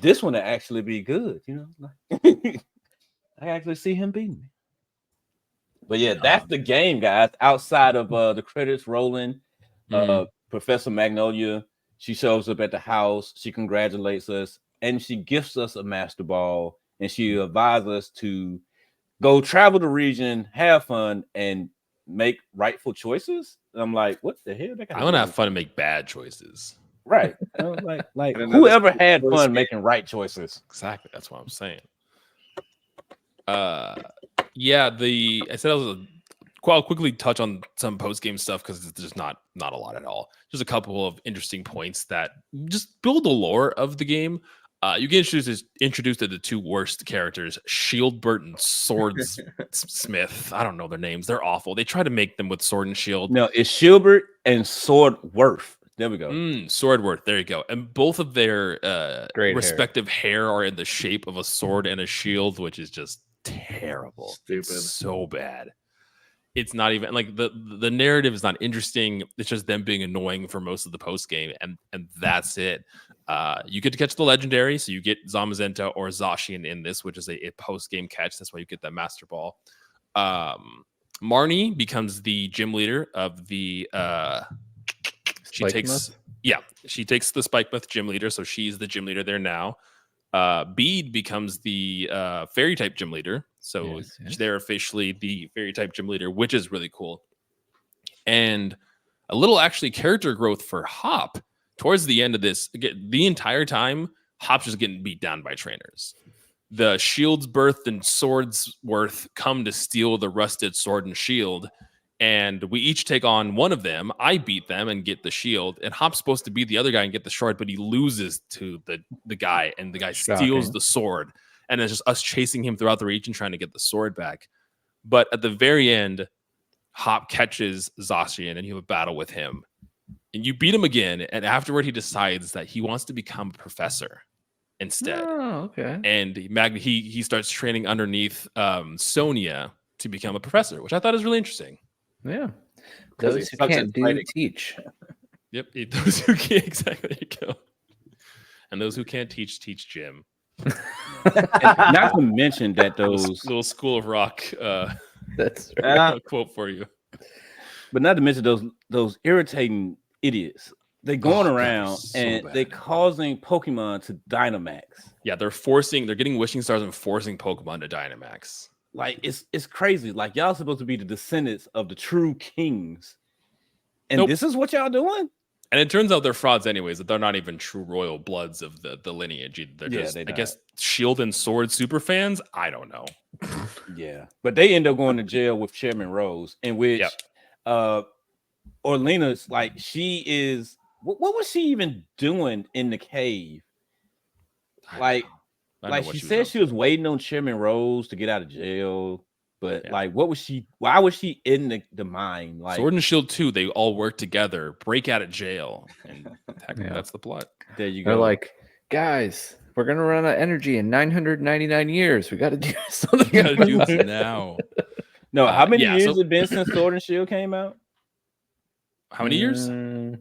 This one will actually be good. You know, like, I actually see him beating me. But yeah, that's the game, guys. Outside of the credits rolling, Professor Magnolia, she shows up at the house. She congratulates us, and she gifts us a Master Ball, and she advises us to go travel the region, have fun, and make rightful choices. And I'm like, what the hell? I want to have fun and make bad choices. Right. I was like I didn't know whoever this had was fun scary. making right choices. Exactly. That's what I'm saying. Yeah, I said I'll quickly touch on some post game stuff because it's just not a lot at all. Just a couple of interesting points that just build the lore of the game. You get introduced to the 2 worst characters, Shieldbert and Swords Smith. I don't know their names. They're awful. They try to make them with Sword and Shield. No, it's Shilbert and Swordworth. There we go. Swordworth. There you go. And both of their Great hair. respective hair are in the shape of a sword and a shield, which is just terrible. Stupid. So bad. it's not even like the narrative is not interesting. It's just them being annoying for most of the post game, and that's it. You get to catch the legendary, so you get Zamazenta or Zacian in this, which is a post game catch. That's why you get that Master Ball. Marnie becomes the gym leader of the. She takes the Spikemouth gym leader, so she's the gym leader there now. Bede becomes the fairy type gym leader, so they're officially the fairy type gym leader, which is really cool. And a little actually character growth for Hop towards the end of this. The entire time, Hop's just getting beat down by trainers. The Shield's Birth and Sword's Worth come to steal the rusted sword and shield, and we each take on one of them. I beat them and get the shield, and Hop's supposed to be the other guy and get the sword, but he loses to the guy, and the guy steals the sword. And it's just us chasing him throughout the region trying to get the sword back. But at the very end, Hop catches Zacian, and you have a battle with him. And you beat him again, and afterward he decides that he wants to become a professor instead. Oh, okay. And he starts training underneath Sonia to become a professor, which I thought is really interesting. Yeah. Those who can't do teach. Yep. Those who can't, exactly. There you go. And those who can't teach gym. Not to mention that those little School of Rock that's quote for you. But not to mention those irritating idiots. They're going around and they're causing Pokemon to Dynamax. Yeah, they're getting wishing stars and forcing Pokemon to Dynamax. Like it's crazy. Like y'all supposed to be the descendants of the true kings, and this is what y'all doing. And it turns out they're frauds anyways. That they're not even true royal bloods of the lineage. They're just, I guess, Shield and Sword super fans. I don't know. Yeah, but they end up going to jail with Chairman Rose, in which Orlena's like she is. What was she even doing in the cave? Like she said she was waiting on Chairman Rose to get out of jail, but like, what was she? Why was she in the mine? Like Sword and Shield 2, they all work together, break out of jail, and that's the plot. There you go. They're like, guys, we're gonna run out of energy in 999 years. We got to do something. We got to do this now. No, how many years has it been since Sword and Shield came out? How many years?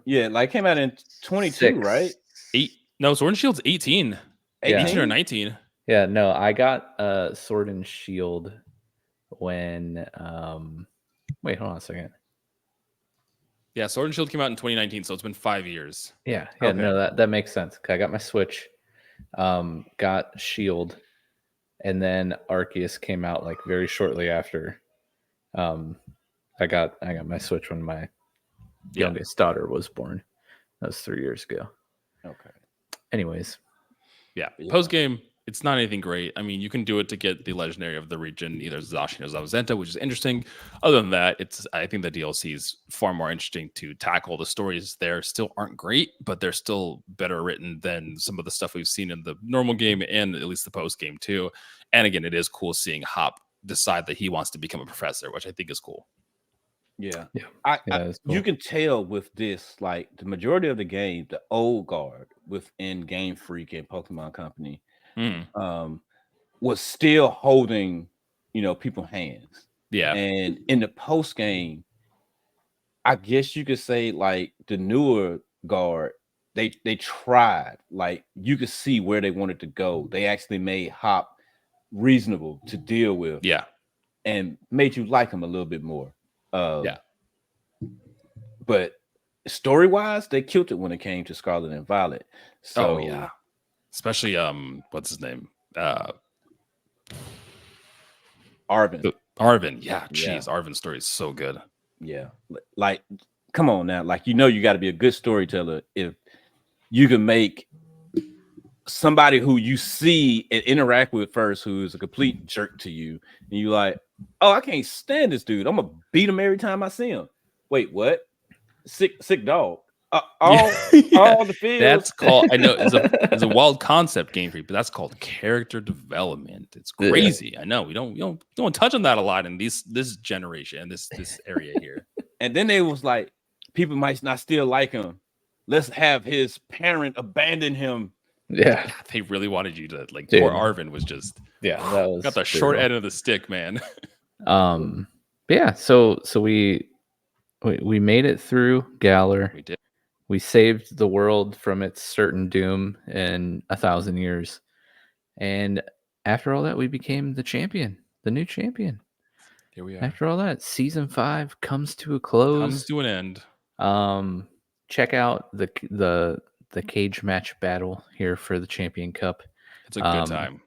Yeah, like came out in 22, right? 8. No, Sword and Shield's 18. 18 or 19. Yeah, no, I got Sword and Shield when wait, hold on a second. Yeah, Sword and Shield came out in 2019, so it's been 5 years. Yeah, no, that makes sense. I got my Switch, got Shield, and then Arceus came out like very shortly after. I got my Switch when my youngest daughter was born. That was 3 years ago. Okay. Yeah. Anyways. Post game, it's not anything great. I mean, you can do it to get the legendary of the region, either Zacian or Zamazenta, which is interesting. Other than that, I think the DLC is far more interesting to tackle. The stories there still aren't great, but they're still better written than some of the stuff we've seen in the normal game and at least the post game too. And again, it is cool seeing Hop decide that he wants to become a professor, which I think is cool. Yeah. Cool. You can tell with this, like the majority of the game, the old guard within Game Freak and Pokemon Company was still holding, people's hands. Yeah. And in the post game, I guess you could say like the newer guard, they tried, like you could see where they wanted to go. They actually made Hop reasonable to deal with. Yeah. And made you like him a little bit more. But story-wise, they killed it when it came to Scarlet and Violet. So especially what's his name? Arvin. Yeah, jeez, Arvin's story is so good. Yeah, like come on now, like you got to be a good storyteller if you can make somebody who you see and interact with first, who is a complete jerk to you, and you like, oh, I can't stand this dude. I'm gonna beat him every time I see him. Wait, what? Sick dog. All the fields. That's called. I know it's a wild concept, Game Freak, but that's called character development. It's crazy. I know we don't touch on that a lot in this generation, this area here. And then they was like, people might not still like him. Let's have his parent abandon him. Yeah, they really wanted you to like. Poor Dude. Arvin was just that was got the short end of the stick, man. But yeah, so we made it through Galar. We did. We saved the world from its certain doom in 1,000 years. And after all that, we became the champion, the new champion. Here we are. After all that, season 5 comes to a close. Comes to an end. Check out the cage match battle here for the Champion Cup. It's a good time.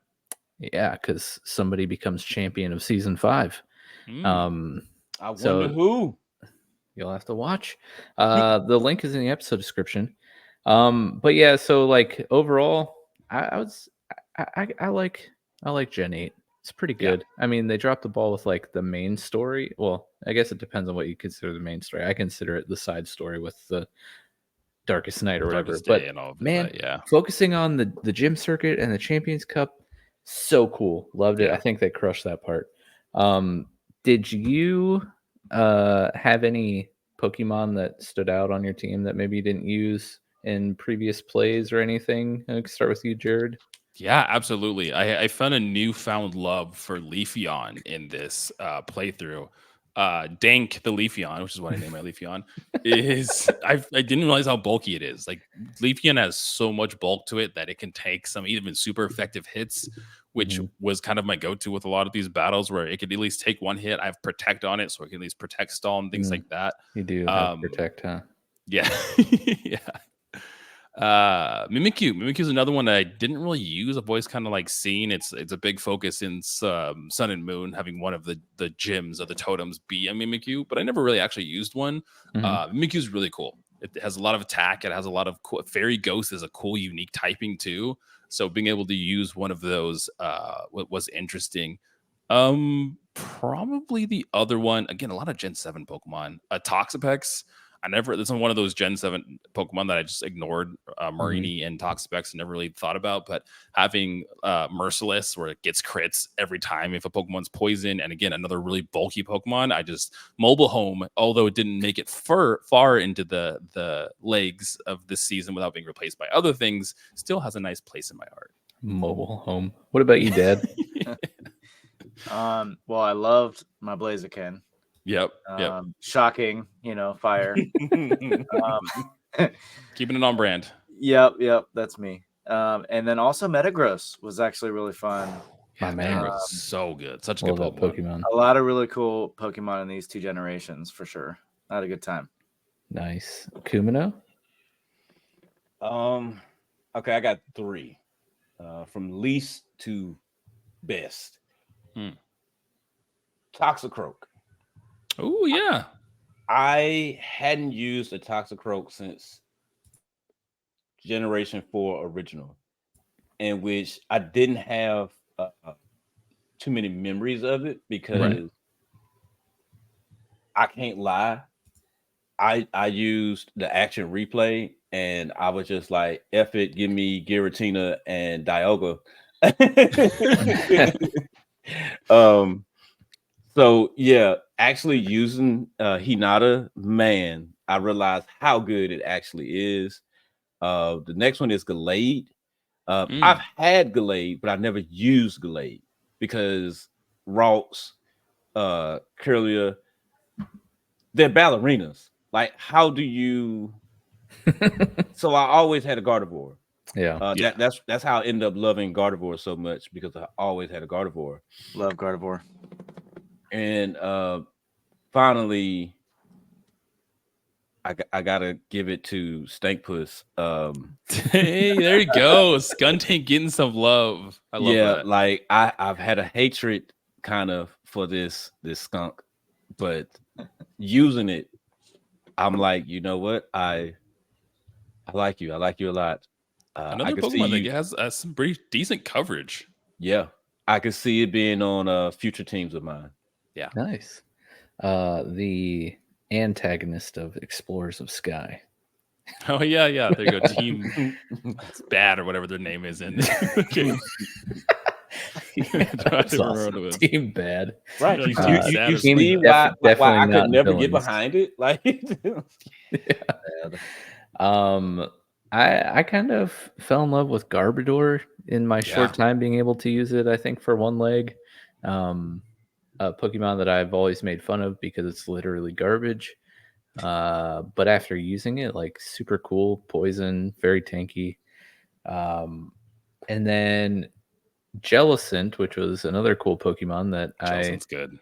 Yeah, because somebody becomes champion of season 5. Mm. I wonder So- who. You'll have to watch. The link is in the episode description. But yeah, so like overall, I like Gen 8. It's pretty Yeah. good. I mean, they dropped the ball with like the main story. Well, I guess it depends on what you consider the main story. I consider it the side story with the Darkest Night or whatever. Darkest But Day and all of man, that, yeah. focusing on the gym circuit and the Champions Cup, so cool. Loved it. Yeah. I think they crushed that part. Did you have any Pokemon that stood out on your team that maybe you didn't use in previous plays or anything? I can start with you, Jared. Yeah, absolutely. I found a newfound love for Leafeon in this playthrough. Dank the Leafeon, which is what I named my Leafeon, is I didn't realize how bulky it is. Like Leafeon has so much bulk to it that it can take some even super effective hits, which was kind of my go-to with a lot of these battles where it could at least take one hit. I have protect on it, so I can at least protect stall and things like that. You do have protect, huh? Yeah. Yeah. Mimikyu is another one that I didn't really use. I've always kind of like seen it's a big focus in Sun and Moon, having one of the gyms of the totems be a Mimikyu, but I never really actually used one. Mimikyu is really cool. It has a lot of attack. It has a lot of cool. Fairy Ghost is a cool, unique typing too. So being able to use one of those was interesting. Probably the other one, again, a lot of Gen 7 Pokemon. Toxapex. This is one of those Gen 7 Pokemon that I just ignored. Marini and Toxapex I never really thought about, but having Merciless where it gets crits every time if a Pokemon's poisoned, and again, another really bulky Pokemon. I just Mobile Home, although it didn't make it far into the legs of this season without being replaced by other things, still has a nice place in my heart. Mobile Home. What about you, Dad? Well, I loved my Blaziken. Yep. Shocking, fire. Keeping it on brand. Yep, that's me. And then also Metagross was actually really fun. My man. So good. Such a good Love that Pokemon. A lot of really cool Pokemon in these 2 generations for sure. I had a good time. Nice. Kumino? Okay, I got 3. From least to best. Toxicroak. Oh yeah. I hadn't used a Toxicroak since Generation 4 original, in which I didn't have too many memories of it because I can't lie. I used the action replay and I was just like, F it, give me Giratina and Dialga. So yeah, actually using Hinata, man, I realized how good it actually is. The next one is Gallade. I've had Gallade, but I never used Gallade because Rocks, Kirlia, they're ballerinas. Like, how do you? So I always had a Gardevoir. Yeah. That's how I ended up loving Gardevoir so much because I always had a Gardevoir. Love Gardevoir. And finally, I gotta give it to Stankpuss. Hey, there you go. Skuntank getting some love. I love that. Like I've had a hatred kind of for this skunk, but using it, I'm like, you know what? I like you. I like you a lot. Another Pokemon that has some pretty decent coverage. Yeah, I could see it being on future teams of mine. Yeah. Nice. The antagonist of Explorers of Sky. Oh yeah. There you go. Team it's bad or whatever their name is in okay. That's awesome. Team Bad. Right. You You see why I could never get behind it. Like I kind of fell in love with Garbodor in my short time being able to use it, I think, for one leg. a Pokemon that I've always made fun of because it's literally garbage. But after using it, like super cool, poison, very tanky. And then Jellicent, which was another cool Pokemon that Jellicent's good.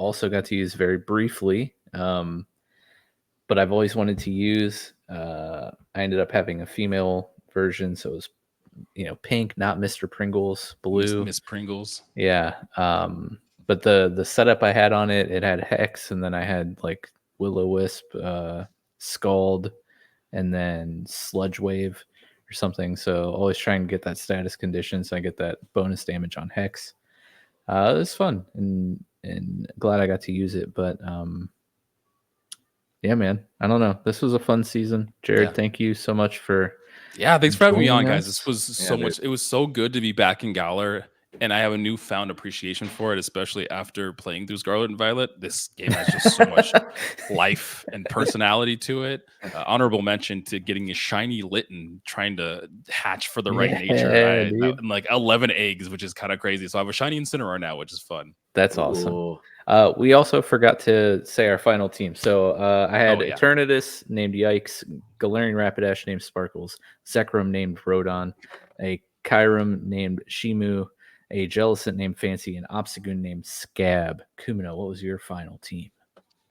also got to use very briefly. But I've always wanted to use. I ended up having a female version, so it was, pink, not Mr. Pringles, blue. Miss Pringles. Yeah. But the setup I had on it had Hex, and then I had like Will-O-Wisp, Scald, and then Sludge Wave or something. So always trying to get that status condition so I get that bonus damage on Hex. It was fun and glad I got to use it. But yeah, man, I don't know. This was a fun season. Jared, thank you so much for thanks for having me on, joining guys. us. This was so much. It was so good to be back in Galar, and I have a newfound appreciation for it, especially after playing through Scarlet and Violet. This game has just so much life and personality to it. Honorable mention to getting a shiny Litten, trying to hatch for the right nature. And like 11 eggs, which is kind of crazy. So I have a shiny Incineroar now, which is fun. That's awesome. We also forgot to say our final team. So I had Eternatus named Yikes, Galarian Rapidash named Sparkles, Zekrom named Rodon, a Kyurem named Shimu, a Jellicent named Fancy, and Obstagoon named Scab. Kumino, what was your final team?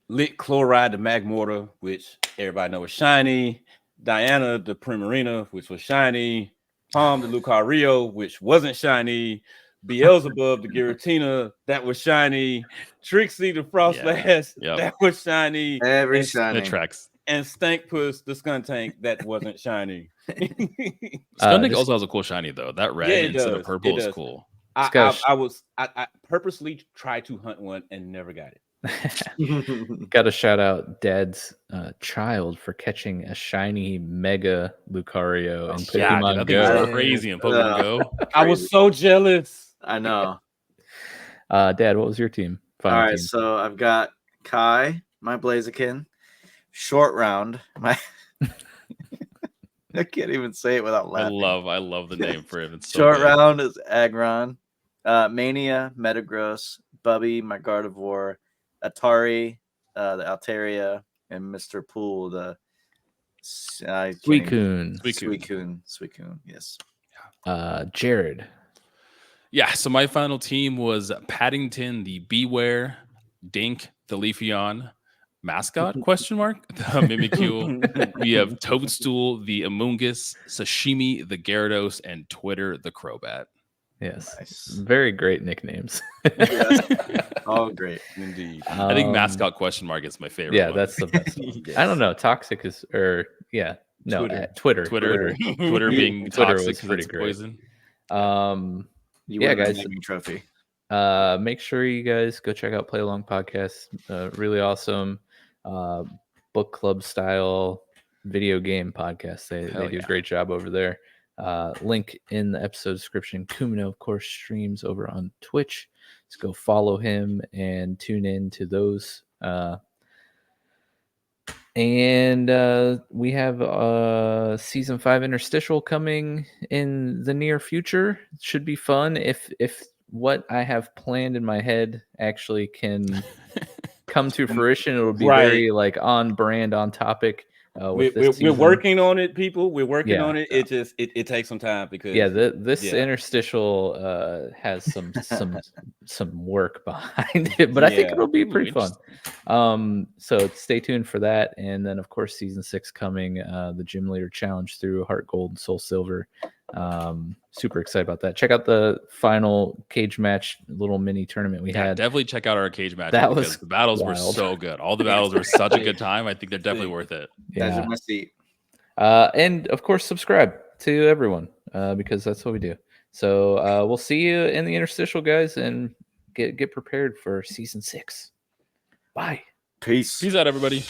Lit Chloride, the Magmortar, which everybody knows is shiny. Diana, the Primarina, which was shiny. Palm, the Lucario, which wasn't shiny. Beelzebub, the Giratina, that was shiny. Trixie, the Frostlass, that was shiny. Every shiny. It tracks. And Stankpuss, the Skuntank, that wasn't shiny. Skuntank also has a cool shiny though. That red instead of purple is cool. I purposely tried to hunt one and never got it. Got to shout out Dad's child for catching a shiny Mega Lucario in Pokemon Go. Crazy in Pokemon Go. I was so jealous. I know. Dad, what was your team? All right, so I've got Kai, my Blaziken, Short Round, my I can't even say it without laughing. I love the name for it. It's so Short good. Round is Aggron, Mania, Metagross, Bubby, my Gardevoir, Atari, the Altaria, and Mr. Pool, the Suicune. Yes. Jared. Yeah, so my final team was Paddington, the Beware, Dink, the Leafeon, Mascot, the Mimikyu. We have Toadstool, the Amoonguss, Sashimi, the Gyarados, and Twitter, the Crobat. Yes. Nice. Very great nicknames. Yes. Oh, great. Indeed. I think Mascot is my favorite. Yeah, one. that's the best one. I don't know. Toxic is, Twitter. Twitter being Twitter toxic was pretty it's great. poison. Yeah, guys. Trophy. Make sure you guys go check out Play Along Podcast. Really awesome book club style video game podcast. They do a great job over there. Link in the episode description. Kumino, of course, streams over on Twitch. So go follow him and tune in to those. And we have season 5 interstitial coming in the near future. It should be fun if what I have planned in my head actually can come to fruition. It'll be very like on brand, on topic. We're working on it, people. We're working on it. It takes some time because this interstitial has some work behind it, but I think it'll be pretty fun. So stay tuned for that, and then of course season 6 coming, the Gym Leader Challenge through Heart Gold and Soul Silver. Super excited about that. Check out the final cage match little mini tournament we had. Definitely check out our cage match because the battles were so good. All the battles were such a good time. I think they're definitely worth it. Yeah. My seat. And of course subscribe to everyone because that's what we do. So we'll see you in the interstitial, guys, and get prepared for season 6. Bye. Peace out, everybody.